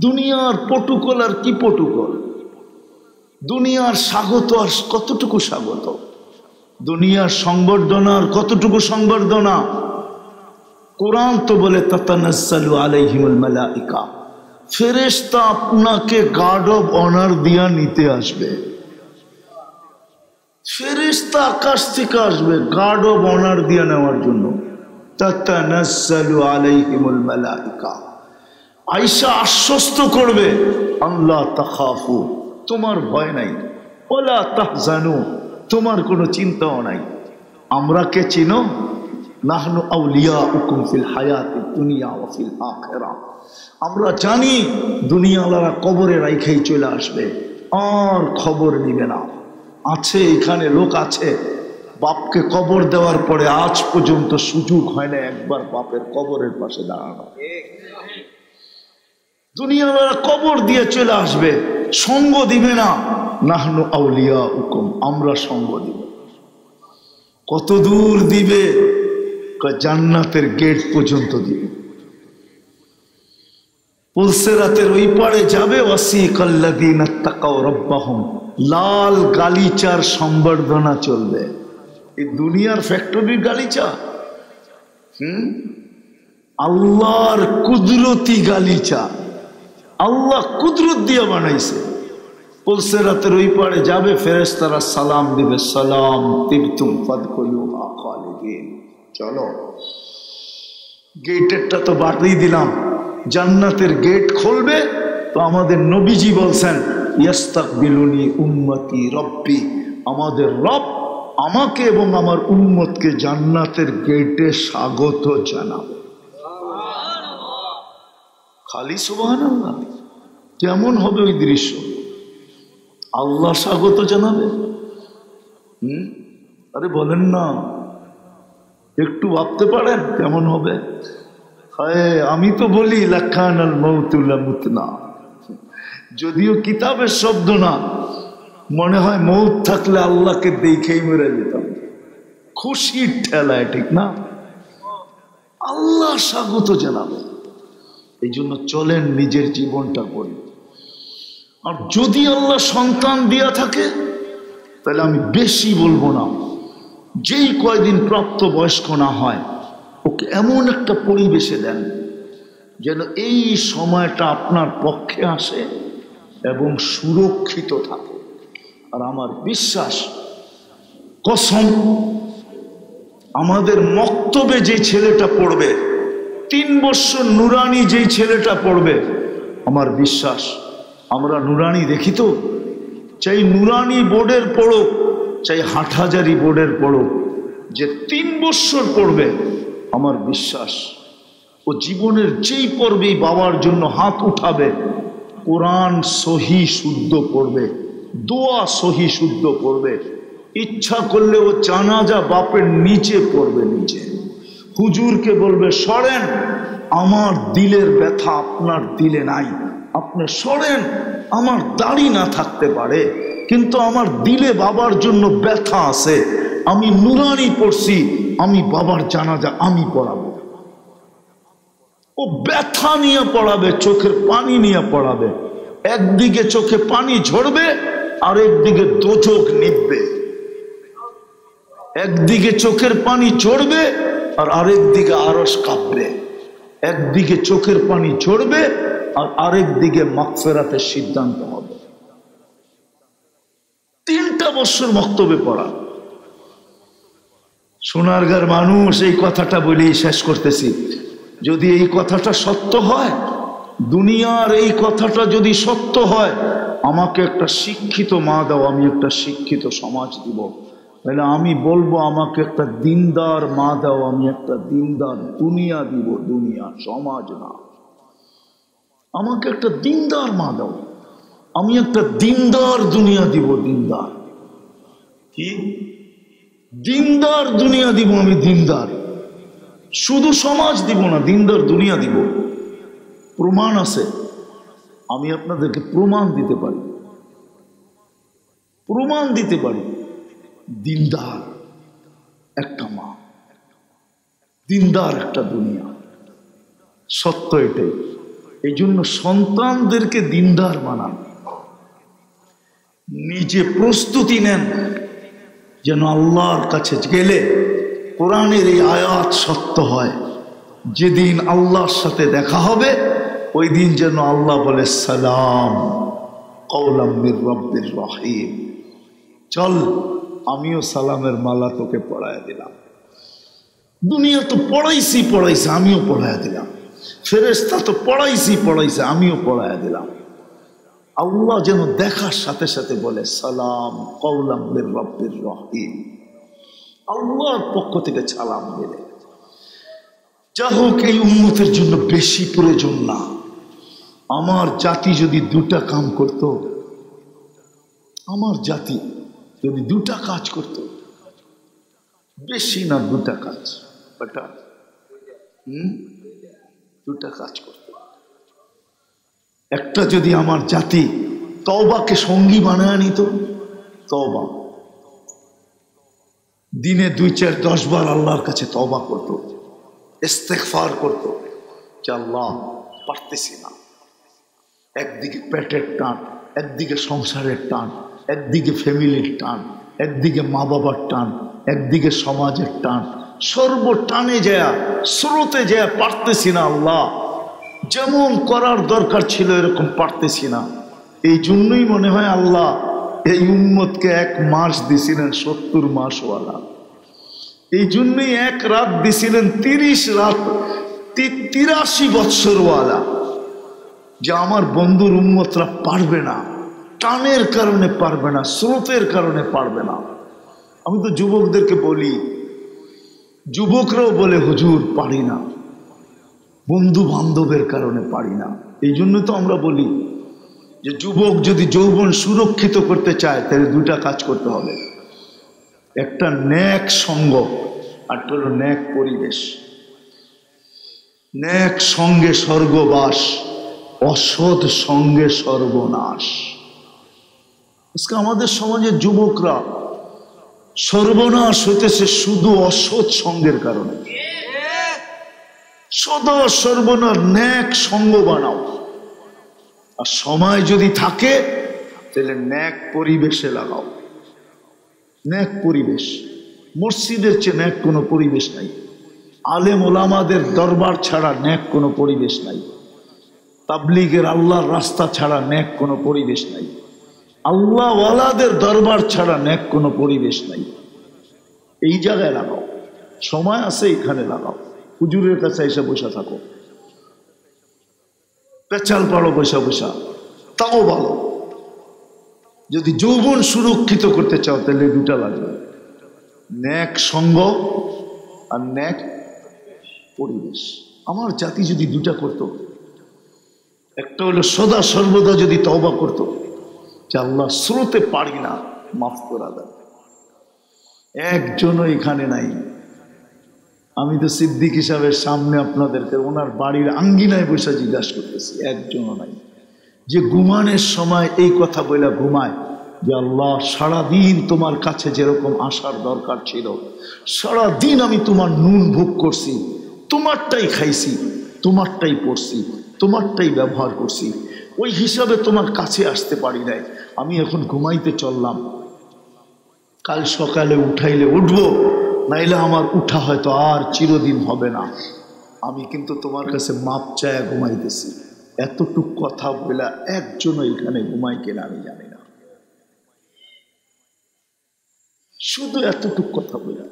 দুনিয়ার পটুকল আর কি পটুকল, দুনিয়ার স্বাগত আর কতটুকু স্বাগত, দুনিয়ার সংবর্ধনা আর কতটুকু সংবর্ধনা। কোরআন তো বলে তাতানাজ্জালু আলাইহিমুল মালাইকা, ফেরেশতা আপনাকে গার্ড অব অনার দিয়া নিতে আসবে। ফেরেশতা আকাশ থেকে আসবে গার্ড অব অনার দিয়া নেওয়ার জন্য। তাতানাজ্জালু আলাইহিমুল মালাইকা, আয়েশা আশ্বস্ত করবে, আল্লাহ তাখাফু, তোমার ভয় নাই, ওয়ালা তাহজানু, তোমার কোনো চিন্তাও নাই। আমরা কে চিনো? নাহনু আউলিয়াউকুম ফিল হায়াতিদ দুনিয়া ওয়া ফিল আখিরাহ। আমরা জানি দুনিয়াওয়ালারা কবরে রাইখাই চলে আসবে, আর খবর নিবে না। আছে এখানে লোক আছে, বাপকে কবর দেওয়ার পরে আজ পর্যন্ত সুযোগ হয় না একবার বাপের কবরের পাশে দাঁড়ানো। দুনিয়াওয়ালারা কবর দিয়ে চলে আসবে, সঙ্গ দিবে না। নাহনু আউলিয়াউকুম, আমরা সঙ্গ দিব। কত দূর দিবে? জান্নাতের গেট পর্যন্ত দিবে। পুলসিরাতের ওই পারে যাবে, ওয়াসিকাল্লাযীনা তাকাউ রাব্বাহুম, লাল গালিচার সম্বর্ধনা চলবে। এই দুনিয়ার ফ্যাক্টরির গালিচা, আল্লাহর কুদরতি গালিচা, আল্লাহ কুদরত দিয়ে বানাইছে। পুলসিরাতের ওই পারে যাবে, ফেরেশতারা সালাম দিবে, সালাম তিবতুম ফাদখুলুহা খালিদিন। চলো, গেটেরটা তো বাড়িয়ে দিলাম, জান্নাতের গেট খুলবে। তো আমাদের নবীজি বলছেন, ইয়াস্তাকবিলুনি উম্মতি রব্বি, আমাদের রব আমাকে এবং আমার উম্মতকে জান্নাতের গেটে স্বাগত জানাবে। খালি সুবহানাল্লাহ, কেমন হবে ওই দৃশ্য? আল্লাহ স্বাগত জানাবে। আরে বলেন না, একটু ভাবতে পারেন কেমন হবে? আমি তো বলি লাখানাল মৌতুল মুতনা, যদিও কিতাবের শব্দ না, মনে হয় মৌত থাকলে আল্লাহকে দেখেই মরে যেতাম, খুশির ঠেলায়, ঠিক না? আল্লাহ স্বাগত জানাবে। এই জন্য চলেন নিজের জীবনটা করি। আর যদি আল্লাহ সন্তান দিয়া থাকে তাহলে আমি বেশি বলবো না, যেই কয়দিন প্রাপ্ত বয়স্ক না হয় ওকে এমন একটা পরিবেশে দেন যেন এই সময়টা আপনার পক্ষে আসে এবং সুরক্ষিত থাকে। আর আমার বিশ্বাস, কসম, আমাদের মক্তবে যে ছেলেটা পড়বে, 3 বছর নুরানি যেই ছেলেটা পড়বে, আমার বিশ্বাস, আমরা নুরানি দেখি তো, চাই নুরানি বোর্ডের পড়ো চাই হাটহাজারি বোর্ডের পড়ো, যে 3 বছর পড়বে, আমার বিশ্বাস ও জীবনের যেই পর্বেই বাবার জন্য হাত উঠাবে, কোরআন সহি শুদ্ধ পড়বে, দোয়া সহি শুদ্ধ পড়বে, ইচ্ছা করলে ও জানাজা বাপের নিচে পড়বে, নিচে। হুজুরকে বলবে সরেন, আমার দিলের ব্যথা আপনার দিলে নাই, আপনি সরেন, আমার দাড়ি না থাকতে পারে কিন্তু আমার দিলে বাবার জন্য ব্যথা আছে, আমি নুরানি পড়ছি, আমি বাবার জানাজা আমি পড়াবো। ও ব্যথা নিয়ে পড়াবে, চোখের পানি নিয়ে পড়াবে, একদিকে চোখে পানি ঝরবে আর একদিকে দোচোখ নিববে, একদিকে চোখের পানি ঝরবে আর আরেক দিকে আরশ কাঁপবে, একদিকে চোখের পানি ঝরবে আর আরেক দিকে মাগফিরাতের সিদ্ধান্ত হবে। 3টা বছর মক্তবে পড়া। সোনারগাঁর মানুষ, এই কথাটা বলেই শেষ করতেছি, যদি এই কথাটা সত্য হয়, দুনিয়ার এই কথাটা যদি সত্য হয়, আমাকে একটা শিক্ষিত মা দাও, আমি একটা শিক্ষিত সমাজ দিব, তাহলে আমি বলবো আমাকে একটা দিনদার মা দাও, আমি একটা দিনদার দুনিয়া দিব, দুনিয়া সমাজ না। আমাকে একটা দিনদার মা দাও, আমি একটা দিনদার দুনিয়া দিব, দিনদার কি দিনদার দুনিয়া দিব, আমি দিনদার, শুধু সমাজ দিব না, দিনদার দুনিয়া দিব। প্রমাণ আছে, আমি আপনাদেরকে প্রমাণ দিতে পারি, প্রমাণ দিতে পারি। দিনদার একটা মা, দিনদার একটা দুনিয়া, সত্য এটাই। এই জন্য সন্তানদেরকে দিনদার বানান, নিজে প্রস্তুতি নেন যেন আল্লাহর কাছে গেলে কোরআনের এই আয়াত সত্য হয়, যেদিন আল্লাহর সাথে দেখা হবে ওই দিন যেন আল্লাহ বলে সালাম কওলাম মির রব্বির রহিম, চল আমিও সালামের মালা তোকে পড়ায় দিলাম। দুনিয়া তো পড়াইছি পড়াইছে, আমিও পড়ায় দিলাম, ফেরেশতা তো পড়াইছে আমিও পড়ায় দিলাম। আল্লাহ যেন দেখার সাথে সাথে বলে সালাম কওলাম মির রব্বির রহিম, আল্লাহর পক্ষ থেকে সালাম দিলে। যা হোক, এই উম্মতের জন্য বেশি প্রয়োজন না। আমার জাতি যদি 2টা কাম করত, আমার জাতি যদি 2টা কাজ করত, বেশি না 2টা কাজ, বেটা 2টা কাজ করত। একটা, যদি আমার জাতি তওবাকে সঙ্গী বানায় নিত, তওবা দিনে 2, 4, 10 বার আল্লাহর কাছে তওবা করত, ইস্তেগফার করত, যে আল্লাহ পারতেছি না, একদিকে পেটের টান, একদিকে সংসারের টান, একদিকে ফ্যামিলির টান, একদিকে মা বাবার টান, একদিকে সমাজের টান, সর্বটানে যায় স্রোতে যায় পারতেছি না আল্লাহ, যেমন করার দরকার ছিল এরকম পারতেছি না। এই জন্যই মনে হয় আল্লাহ এই উম্মতকে 1 মাস দিছিলেন 70 মাসওয়ালা, এই জন্যই 1 রাত দিছিলেন 30 রাত 83 বৎসরওয়ালা, যে আমার বন্ধুর উম্মতরা পারবে না, টানের কারণে পারবে না, স্রোতের কারণে পারবে না। আমি তো যুবকদেরকে বলি, যুবকরাও বলে হুজুর পারি না, বন্ধু বান্ধবের কারণে পারি না। এই জন্য তো আমরা বলি যে যুবক যদি যৌবন সুরক্ষিত করতে চায় তাহলে 2টা কাজ করতে হবে, একটা নেক সঙ্গ আর একটা হলো নেক পরিবেশ। নেক সঙ্গে স্বর্গবাস, অসৎ সঙ্গে সর্বনাশ। আজকে আমাদের সমাজের যুবকরা সর্বনাশ হইতেছে শুধু অসৎ সঙ্গের কারণে। সদা সর্বনাশ, নেক সঙ্গ বানাও। আর সময় যদি থাকে তাহলে নেক পরিবেশে লাগাও। নেক পরিবেশ, মসজিদের চেয়ে নেক কোনো পরিবেশ নাই। আলেম ওলামাদের দরবার ছাড়া নেক কোনো পরিবেশ নাই। তাবলীগের আল্লাহর রাস্তা ছাড়া নেক কোনো পরিবেশ নাই। আল্লাহ ওয়ালাদের দরবার ছাড়া নেক কোনো পরিবেশ নাই। এই জায়গায় লাগাও, সময় আছে এখানে লাগাও। হুজুরের কাছে এসে বসে থাকো, পেঁচাল পাড়ো বসা বসা, তাও ভালো। যদি যৌবন সুরক্ষিত করতে চাও তাহলে দুটা লাগবে, নেক সঙ্গ আর নেক পরিবেশ। আমার জাতি যদি দুটা করতো, একটা হলো সদা সর্বদা যদি তওবা করতো যে আল্লাহ স্রোতে পারি না, মাফ করা দেয়। একজনও এখানে নাই। আমি তো সিদ্দিক হিসাবের সামনে আপনাদেরকে ওনার বাড়ির আঙ্গিনায় বসে জিজ্ঞাসা করতেছি, একজনও নাই যে ঘুমানোর সময় এই কথা বলে ঘুমায় যে আল্লাহ সারাদিন তোমার কাছে যেরকম আসার দরকার ছিল, সারাদিন আমি তোমার নুন ভোগ করছি, তোমারটাই খাইছি, তোমারটাই পড়ছি, তোমারটাই ব্যবহার করছি, ওই হিসাবে তোমার কাছে আসতে পারি নাই। আমি এখন ঘুমাইতে চললাম, কাল সকালে উঠাইলে উঠবো, নাইলে আমার উঠা হয়তো আর চিরদিন হবে না। আমি কিন্তু তোমার কাছে মাপ চায়া ঘুমাইতেছি। এতটুক কথা বলে একজনও এখানে ঘুমাই কিনা আমি জানি না। শুধু এতটুক কথা বলে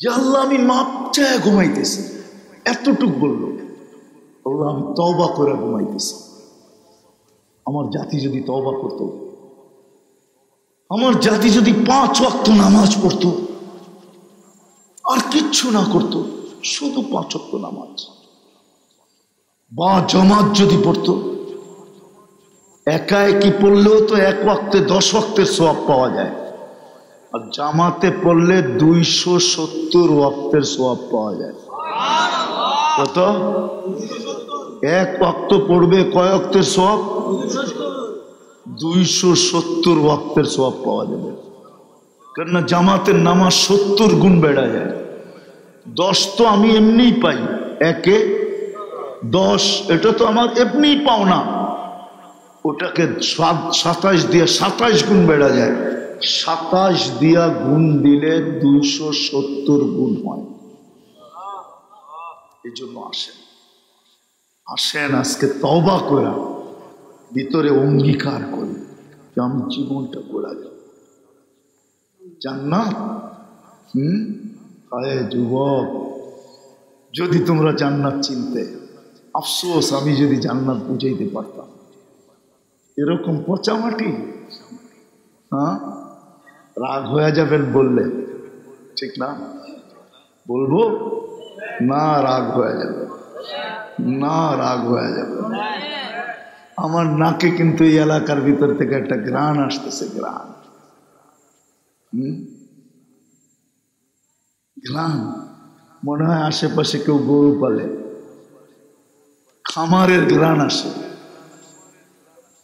যে আল্লাহ আমি মাপ চায়া ঘুমাইতেছি, এতটুক বললো। আল্লাহ আমি তওবা করে ঘুমাইতেছি। আমার জাতি যদি তওবা করতো, আমার জাতি যদি 5 ওয়াক্ত নামাজ পড়তো, আর কিচ্ছু না করতো, শুধু 5 ওয়াক্ত নামাজ বা জামাত যদি পড়তো, একা একই পড়লেও তো 1 ওয়াক্তে 10 ওয়াক্তের সওয়াব পাওয়া যায়, আর জামাতে পড়লে 270 ওয়াক্তের সওয়াব পাওয়া যায়। কত? 1 ওয়াক্ত পড়বে কয় ওয়াক্তের সওয়াব? 270 ওয়াক্তের সওয়াব পাওয়া যাবে। কেননা জামাতের নামাজ 70 গুণ বেড়া যায়। 10 তো আমি এমনিই পাই, 1-এ 10, এটা তো আমার এমনিই পাও না। ওটাকে 27 দিয়ে 27 গুণ বেড়া যায়। 27 দিয়া গুণ দিলে 270 গুণ হয়। এই জন্য আসেন আজকে তওবা করা, ভিতরে অঙ্গীকার করি যে আমি জীবনটা গড়া যাব জান্নাত। হায় যুবক, যদি তোমরা জান্নাত চিনতে, আফসোস আমি যদি জান্নাত বুঝাইতে পারতাম। এরকম পচা মাটি, হ্যাঁ, রাগ হয়ে যাবেন বললে, ঠিক না? বলবো না, রাগ হয়ে যাবে না, রাগ হয়ে যাবে। আমার নাকে কিন্তু এই এলাকার ভিতর থেকে একটা ঘ্রাণ আসতেছে, ঘ্রাণ, ঘ্রাণ। মনে হয় আশেপাশে কেউ গরু পালে, খামারের ঘ্রাণ আসে,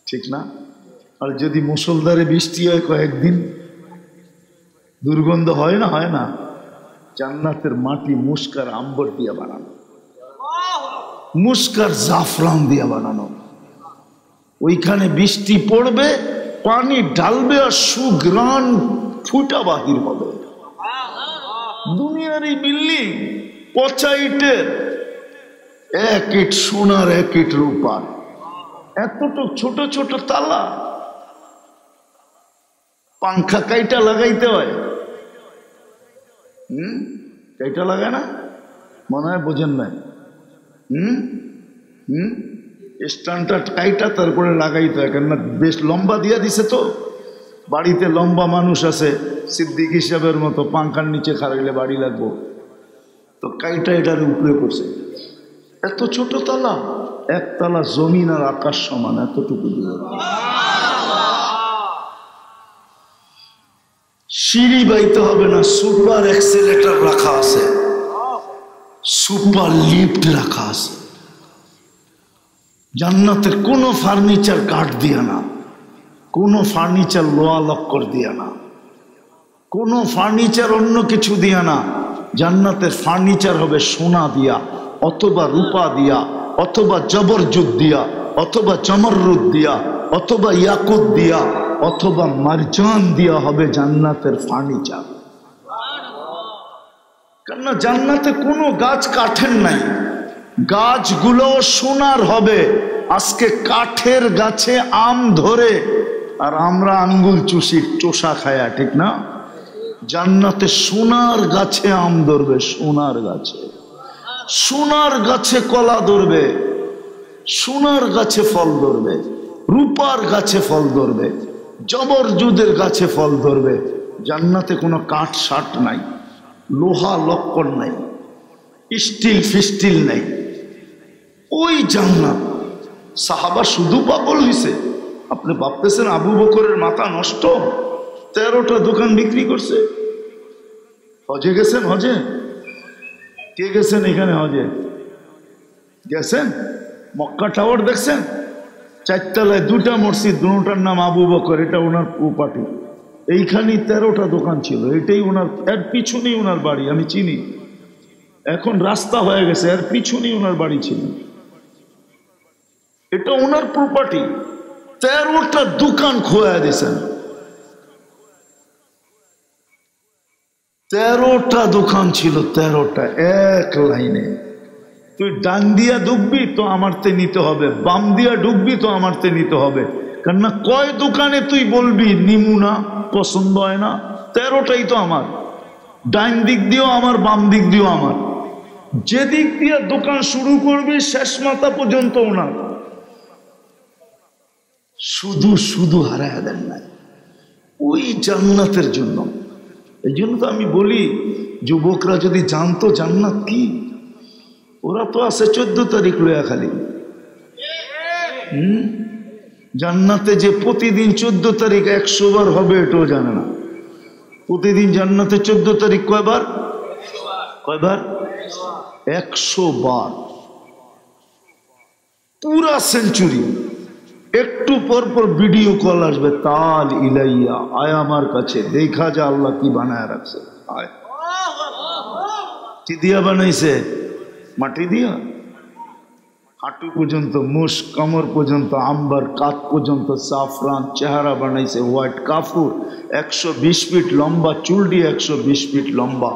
ঠিক না? আর যদি মুষলধারে বৃষ্টি হয় কয়েকদিন, দুর্গন্ধ হয় না? হয় না? জান্নাতের মাটি মুস্কার আম্বর দিয়ে বানানো, মুস্কার জাফরান দিয়ে বানানো। ওইখানে বৃষ্টি পড়বে, পানি ঢালবে, আর সুঘ্রাণ ফুটা বাহির হবে। দুনিয়ার এই বিল্ডিং পচা ইটের, 1 ইট সোনার 1 ইট রূপার, এতটুক ছোট ছোট তালা, পাংখা কাইটা লাগাইতে হয়। কাইটা লাগায় না? মনে হয় বোঝেন নাই। স্ট্যান্ডটা কাইটা তারপরে লাগাইতে হয়, কেননা বেশ লম্বা দিয়া দিছে তো। বাড়িতে লম্বা মানুষ আছে, সিদ্দিক হিসাবের মতো, পাংখার নিচে খারাইলে বাড়ি লাগবো, তো কাইটা এটার উপরে করছে। এত ছোট তালা, 1 তালা জমিন আর আকাশ সমান, এতটুকু দিয়ে সিঁড়ি বাইতে হবে না, সুপার এক্সেলেটর রাখা আছে। সুপার লিফট রাখা আছে জান্নাতের। কোনো ফার্নিচার কাঠ দিয়া না, কোনো ফার্নিচার লোহা লক্কর দিয়া না, কোনো ফার্নিচার অন্য কিছু দিয়া না। জান্নাতের ফার্নিচার হবে সোনা দিয়া, অথবা রূপা দিয়া, অথবা জবরজুদ দিয়া, অথবা চমররুদ দিয়া, অথবা ইয়াকুত দিয়া, অথবা মারজান দিয়া হবে জান্নাতের ফার্নিচার। কেননা জান্নাতে কোনো গাছ কাঠের নাই, গাছগুলো সোনার হবে। আজকে কাঠের গাছে আম ধরে আর আমরা আঙ্গুল চুষি চোষা খায়া, ঠিক না? জান্নাতে সোনার গাছে আম ধরবে, সোনার গাছে, সোনার গাছে কলা ধরবে, সোনার গাছে ফল ধরবে, রূপার গাছে ফল ধরবে, জবরজুদের গাছে ফল ধরবে। জান্নাতে কোনো কাঠ সাট নাই, লোহা লক্কর নাই, স্টিল ফিস্টিল নাই। ওই জান্নাত। সাহাবা শুধু পাগল হইছে। আপনি ভাবতেছেন আবু বকরের মাথা নষ্ট? 13টা দোকান বিক্রি করছে। হজে গেছেন? হজে কে গেছেন? এখানে হজে গেছেন? মক্কা টাওয়ার দেখছেন? 4 তলায় 2টা মসজিদ, দুটার নাম আবু বকর, এটা ওনার প্রপার্টি। এইখানেই 13টা দোকান ছিল, এটাই ওনার। এর পিছনেই ওনার বাড়ি, আমি চিনি। এখন রাস্তা হয়ে গেছে, এর পিছনেই ওনার বাড়ি ছিল। এটা ওনার প্রপার্টি। 13টা দোকান খোয়া দিয়েছেন। 13টা দোকান ছিল, 13টা এক লাইনে। তুই ডান দিয়া ঢুকবি তো আমারতে নিতে হবে, বাম দিয়া ঢুকবি তো আমারতে নিতে হবে। কেননা কয় দোকানে তুই বলবি নিমু না, পছন্দ হয় না? 13টাই তো আমার। ডাইন দিক দিয়েও আমার, বাম দিক দিয়েও আমার। যেদিক দিয়ে দোকান শুরু করবি শেষ মাথা পর্যন্ত ওনার। শুধু শুধু হারায় দেন নাই ওই জান্নাতের জন্য। এই জন্য তো আমি বলি, যুবকরা যদি জানতো জান্নাত কি, ওরা তো আছে 14 তারিখ লইয়া খালি। জান্নাতে যে প্রতিদিন 14 তারিখ 100 বার হবে এটাও জানে না। প্রতিদিন জান্নাতে 14 তারিখ কয়বার? 100 বার, পুরা সেঞ্চুরি। একটু পর পর ভিডিও কল আসবে, তাল ইলাইয়া, আয় আমার কাছে, দেখা যা আল্লাহ কি বানায় রাখছে। আয়, কি দিয়া বানাইছে? মাটি দিয়া। হাঁটু পর্যন্ত মুশ, কমর পর্যন্ত আম্বার, কাত পর্যন্ত সাফরান, চেহারা বানাইছে হোয়াইট কাফুর। 120 ফিট লম্বা চুল দিয়ে, 120 ফিট লম্বা।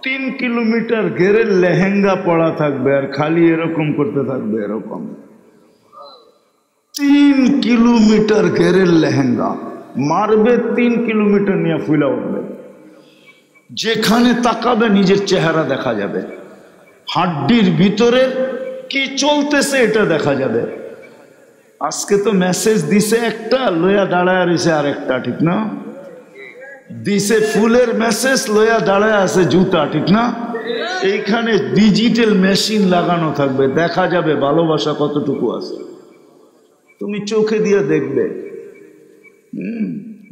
3 কিলোমিটার ঘেরের লেহেঙ্গা পড়া থাকবে আর খালি এরকম করতে থাকবে, এরকম। 3 কিলোমিটার ঘেরের লেহেঙ্গা মারবে, 3 কিলোমিটার নিয়ে ফুলা উঠবে। যেখানে তাকাবে নিজের চেহারা দেখা যাবে, হাড্ডির ভিতরে কি চলতেছে এটা দেখা যাবে। আজকে তো মেসেজ দিছে একটা, লইয়া দাঁড়ায় রয়েছে আরেকটা, ঠিক না? দিছে ফুলের মেসেজ, লইয়া দাঁড়ায় আছে জুতা, ঠিক না? এইখানে ডিজিটাল মেশিন লাগানো থাকবে, দেখা যাবে ভালোবাসা কতটুকু আছে। তুমি চোখে দিয়ে দেখবে।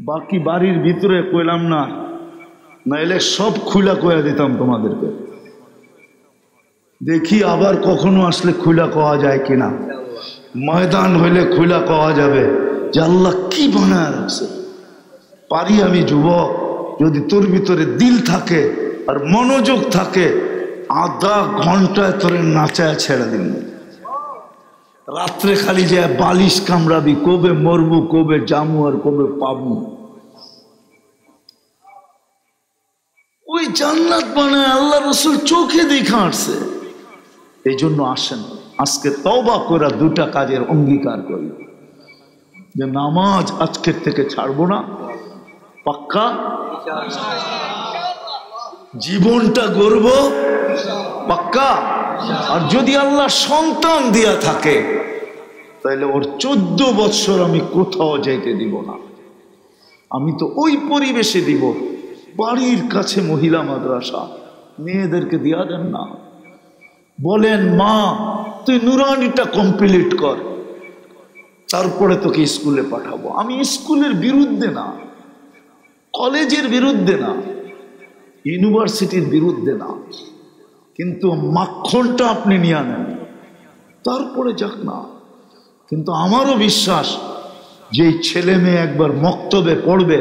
বাকি বাড়ির ভিতরে কইলাম না, নাইলে সব খুলা কয়া দিতাম তোমাদেরকে। দেখি আবার কখনো আসলে খুলা কওয়া যায় কিনা। ময়দান হইলে খুলা কওয়া যাবে যে আল্লাহ কি বানায় রাখছে। পারি আমি যুবক, যদি তোর ভিতরে দিল থাকে আর মনোযোগ থাকে, আধা ঘন্টায় তোরে নাচায় ছেড়ে দিন। রাত্রে খালি যে বালিশ কামড়াবি, কবে মরবু, কবে জামু আর কবে পাবো। ওই জান্নাত বানায় আল্লাহ রসুল চোখে দেখা আসছে। এই জন্য আসেন আজকে তওবা করে 2টা কাজের অঙ্গীকার করি, যে নামাজ আজকের থেকে ছাড়বো না, পাক্কা। জীবনটা গড়ব, পাক্কা। আর যদি আল্লাহ সন্তান দিয়া থাকে তাহলে ওর 14 বৎসর আমি কোথাও যাইতে দিব না। আমি তো ওই পরিবেশে দিব, বাড়ির কাছে মহিলা মাদ্রাসা, মেয়েদেরকে দিয়া দেন না। বলেন মা তুই নুরানিটা কমপ্লিট কর, তারপরে তোকে স্কুলে পাঠাবো। আমি স্কুলের বিরুদ্ধে না, কলেজের বিরুদ্ধে না, ইউনিভার্সিটির বিরুদ্ধে না, কিন্তু মাখনটা আপনি নিয়ে আনেন, তারপরে যাক না। কিন্তু আমারও বিশ্বাস যে ছেলে মেয়ে একবার মক্তবে পড়বে,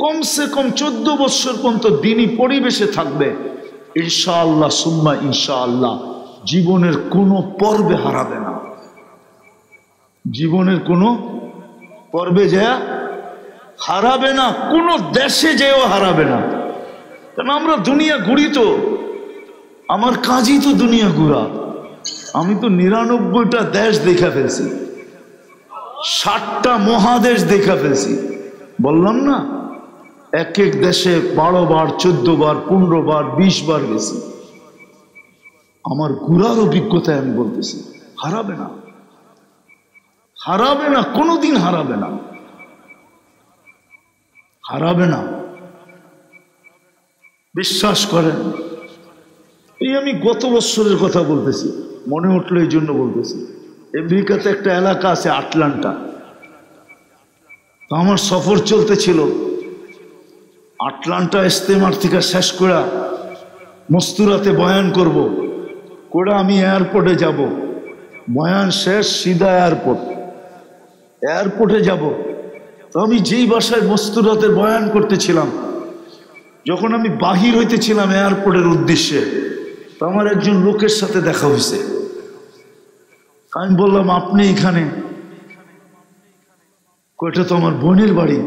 কমসে কম 14 বছর পর্যন্ত দিনই পরিবেশে থাকবে, ইনশাআল্লাহ সুম্মা ইনশাআল্লাহ জীবনের কোনো পর্বে হারাবে না, জীবনের কোনো পর্বে যায় হারাবে না, কোনো দেশে যেও হারাবে না। কারণ আমরা দুনিয়া ঘুরি, তো আমার কাজই তো দুনিয়া ঘুরা। আমি তো 99টা দেশ দেখা ফেলছি, 60টা মহাদেশ দেখা ফেলছি। বললাম না, এক এক দেশে 12 বার 14 বার 15 বার 20 বার গেছি। আমার ঘুরার অভিজ্ঞতায় আমি বলতেছি, হারাবে না, হারাবে না, কোনোদিন হারাবে না, হারাবে না, বিশ্বাস করেন। এই আমি গত বছরের কথা বলতেছি, মনে উঠলো এই জন্য বলতেছি। আমেরিকাতে একটা এলাকা আছে আটলান্টা, তো আমার সফর চলতেছিল। আটলান্টা ইস্তেমার থেকে শেষ করে মস্তুরাতে বয়ান করব, করে আমি এয়ারপোর্টে যাব। বয়ান শেষ, সিধা এয়ারপোর্টে যাব। তো আমি যেই বাসায় মস্তুরাতে বয়ান করতেছিলাম, যখন আমি বাহির হইতেছিলাম এয়ারপোর্টের উদ্দেশ্যে, তো আমার একজন লোকের সাথে দেখা হয়েছে। আমি বললাম, আপনি এখানে? কয়টা তো আমার বোনের বাড়ি।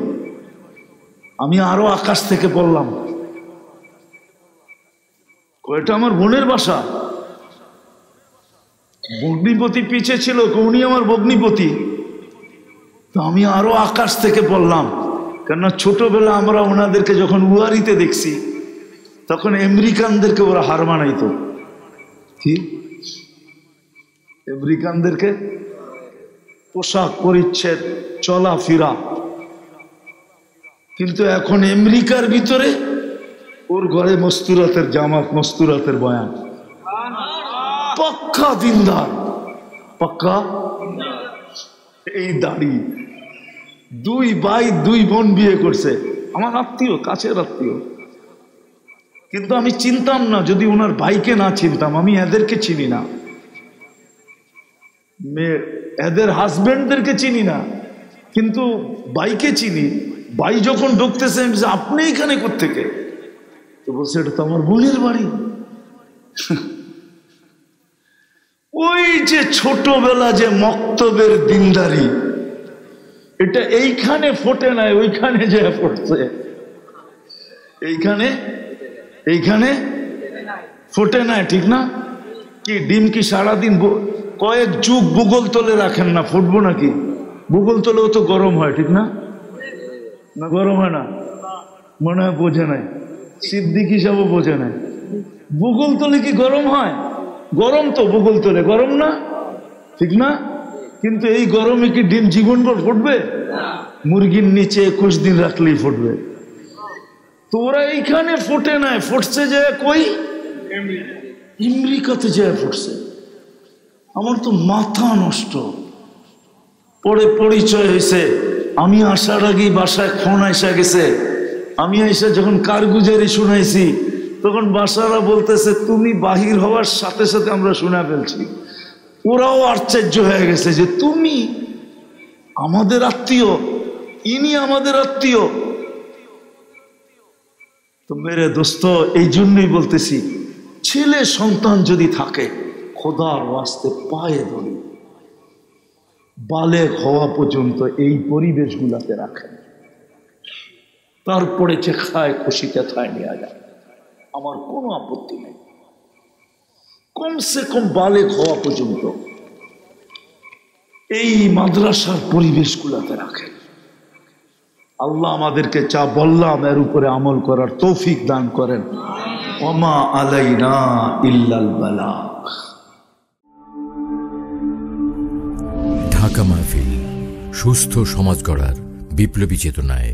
আমি আরো আকাশ থেকে বললাম, কয়টা আমার বোনের বাসা। ভগ্নিপতি পিছে ছিল, উনি আমার ভগ্নিপতি। তো আমি আরো আকাশ থেকে বললাম, কেননা ছোটবেলা আমরা ওনাদেরকে যখন উয়ারিতে দেখছি, তখন আমেরিকানদেরকে ওরা হার মানাইতো। কি আমেরিকানদেরকে পোশাক পরিচ্ছেদ চলাফেরা, কিন্তু এখন আমেরিকার ভিতরে ওর ঘরে মস্তুরাতের জামাত, মস্তুরাতের বয়ান, পাক্কা দিনদার, পাক্কা। এই দাড়ি, 2 ভাই 2 বোন বিয়ে করছে, আমার আত্মীয়, কাছের আত্মীয়। কিন্তু আমি চিনতাম না, যদি ওনার ভাইকে না চিনতাম। আমি এদেরকে চিনি না, এদের হাজবেন্ডদেরকে চিনি না, কিন্তু ভাইকে চিনি। ভাই যখন ঢুকতেছে, আপনি এখানে কোত্থেকে? তো বলছে, এটা তো আমার বোনের বাড়ি। ওই যে ছোটবেলা যে মক্তবের দিনদারি, এটা এইখানে ফোটে নাই, ওইখানে যে ফুটছে। এইখানে ফোটে নাই, ঠিক না? কি ডিম কি সারাদিন কয়েক যুগ ভূগোল তলে রাখেন না, ফুটবো নাকি? ভূগোল তলেও তো গরম হয়, ঠিক না? না গরম হয় না? মনে হয় বোঝে নাই, সিদ্দিক হিসাবও বোঝে নাই। ভূগোল তলে কি গরম হয়? গরম তো ভূগোল তলে, গরম না, ঠিক না? কিন্তু এই গরমে কি ডিম জীবনভর ফুটবে? মুরগির নিচে 21 দিন রাখলেই ফুটবে। তো ওরা এইখানে ফুটে নাই, ফুটছে যে কই? আমেরিকাতে যায় ফুটছে। আমার তো মাথা নষ্ট। পরে পরিচয় হয়েছে, আমি আসার আগেই বাসায় ফোন আইসা গেছে। আমি আইসা যখন কারগুজারি শুনাইছি, তখন বাসারা বলতেছে, তুমি বাহির হওয়ার সাথে সাথে আমরা শুনে ফেলছি। ওরাও আশ্চর্য হয়ে গেছে যে তুমি আমাদের আত্মীয়, ইনি আমাদের আত্মীয়। তো মেরে দোস্ত, এই জন্যই বলতেছি, ছেলে সন্তান যদি থাকে, খোদার ওয়াস্তে পায়ে ধরি, বালেগ হওয়া পর্যন্ত এই পরিবেশগুলাতে রাখেন। তারপরে যে খায় খুশিতে খায় নেওয়া যায়, আমার কোনো আপত্তি নেই। কমসে কম বালেগ হওয়া পর্যন্ত এই মাদ্রাসার পরিবেশগুলাতে রাখেন। আল্লাহ আমাদেরকে যা বললাম এর উপরে আমল করার তৌফিক দান করেন। ওমা আলাইনা ইল্লাল বালাগ। ঢাকা মাহফিল, সুস্থ সমাজ গড়ার বিপ্লবী চেতনায়।